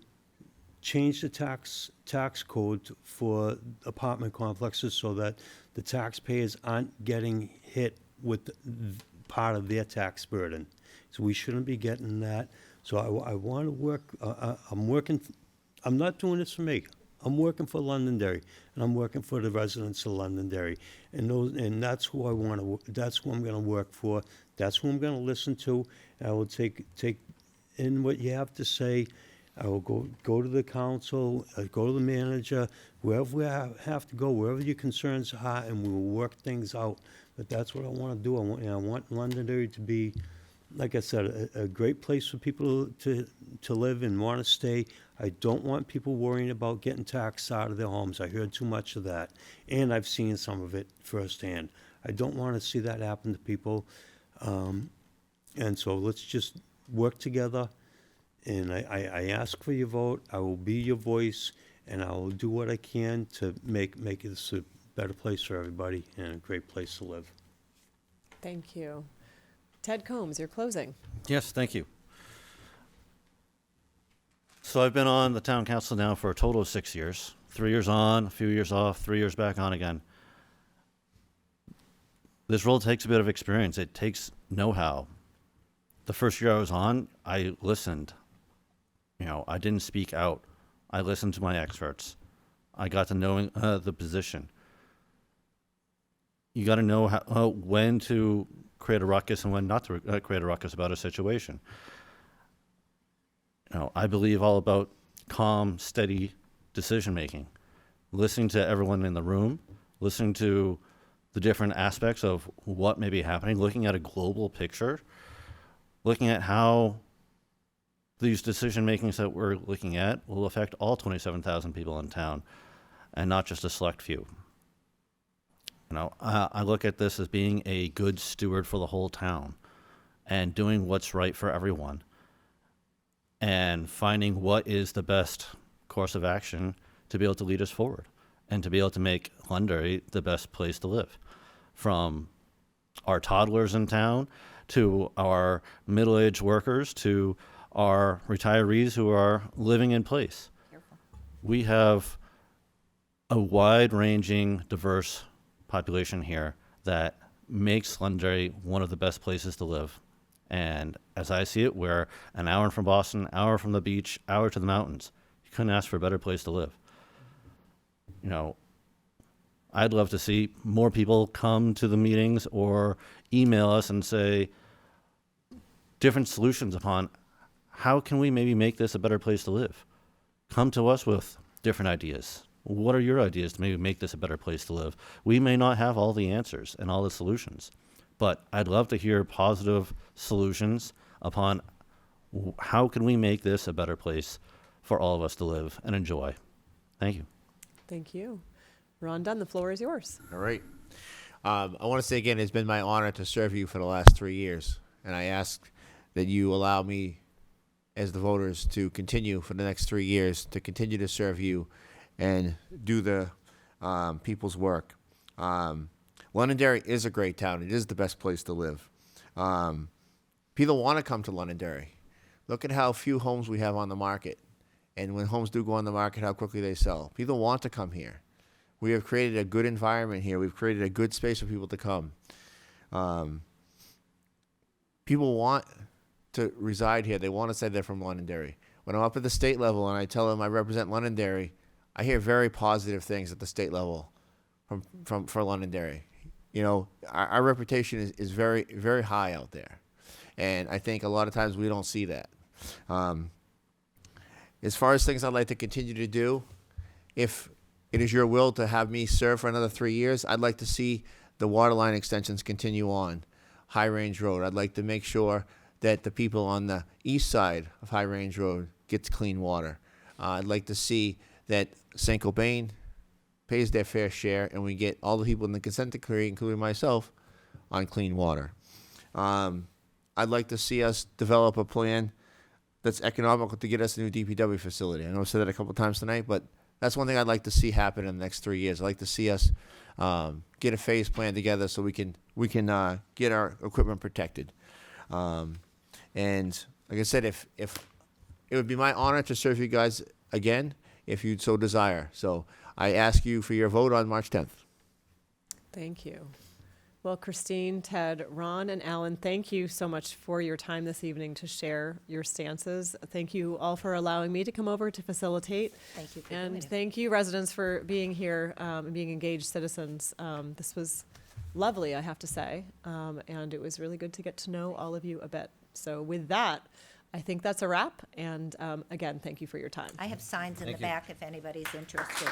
change the tax code for apartment complexes so that the taxpayers aren't getting hit with part of their tax burden. So we shouldn't be getting that. So I want to work, I'm not doing this for me. I'm working for Londonderry, and I'm working for the residents of Londonderry. And that's who I want to, that's who I'm going to work for. That's who I'm going to listen to. I will take in what you have to say. I will go to the council, go to the manager, wherever we have to go, wherever your concerns are, and we will work things out. But that's what I want to do. I want Londonderry to be, like I said, a great place for people to live and want to stay. I don't want people worrying about getting taxed out of their homes. I heard too much of that, and I've seen some of it firsthand. I don't want to see that happen to people. And so let's just work together. And I ask for your vote. I will be your voice, and I will do what I can to make this a better place for everybody and a great place to live. Thank you. Ted Combs, your closing. Yes, thank you. So I've been on the town council now for a total of 6 years. 3 years on, a few years off, 3 years back on again. This role takes a bit of experience. It takes know-how. The first year I was on, I listened. I didn't speak out. I listened to my experts. I got to know the position. You got to know when to create a ruckus and when not to create a ruckus about a situation. I believe all about calm, steady decision making, listening to everyone in the room, listening to the different aspects of what may be happening, looking at a global picture, looking at how these decision makings that we're looking at will affect all 27,000 people in town and not just a select few. I look at this as being a good steward for the whole town and doing what's right for everyone and finding what is the best course of action to be able to lead us forward and to be able to make Londonderry the best place to live. From our toddlers in town to our middle-aged workers to our retirees who are living in place. We have a wide-ranging, diverse population here that makes Londonderry one of the best places to live. And as I see it, we're an hour from Boston, hour from the beach, hour to the mountains. You couldn't ask for a better place to live. I'd love to see more people come to the meetings or email us and say different solutions upon how can we maybe make this a better place to live. Come to us with different ideas. What are your ideas to maybe make this a better place to live? We may not have all the answers and all the solutions, but I'd love to hear positive solutions upon how can we make this a better place for all of us to live and enjoy. Thank you. Thank you. Ron Dunn, the floor is yours. All right. I want to say again, it's been my honor to serve you for the last 3 years, and I ask that you allow me, as the voters, to continue for the next 3 years, to continue to serve you and do the people's work. Londonderry is a great town. It is the best place to live. People want to come to Londonderry. Look at how few homes we have on the market. And when homes do go on the market, how quickly they sell. People want to come here. We have created a good environment here. We've created a good space for people to come. People want to reside here. They want to say they're from Londonderry. When I'm up at the state level and I tell them I represent Londonderry, I hear very positive things at the state level for Londonderry. Our reputation is very, very high out there. And I think a lot of times we don't see that. As far as things I'd like to continue to do, if it is your will to have me serve for another 3 years, I'd like to see the water line extensions continue on High Range Road. I'd like to make sure that the people on the east side of High Range Road gets clean water. I'd like to see that St. Cobain pays their fair share and we get all the people in the consent decree, including myself, on clean water. I'd like to see us develop a plan that's economical to get us a new DPW facility. I know I said that a couple times tonight, but that's one thing I'd like to see happen in the next 3 years. I'd like to see us get a phase plan together so we can get our equipment protected. And like I said, if it would be my honor to serve you guys again if you'd so desire. So I ask you for your vote on March 10th. Thank you. Well, Christine, Ted, Ron, and Alan, thank you so much for your time this evening to share your stances. Thank you all for allowing me to come over to facilitate. Thank you for doing And it. thank you, residents, for being here and being engaged citizens. This was lovely, I have to say, and it was really good to get to know all of you a bit. So with that, I think that's a wrap. And again, thank you for your time. I have signs in the back if anybody's interested.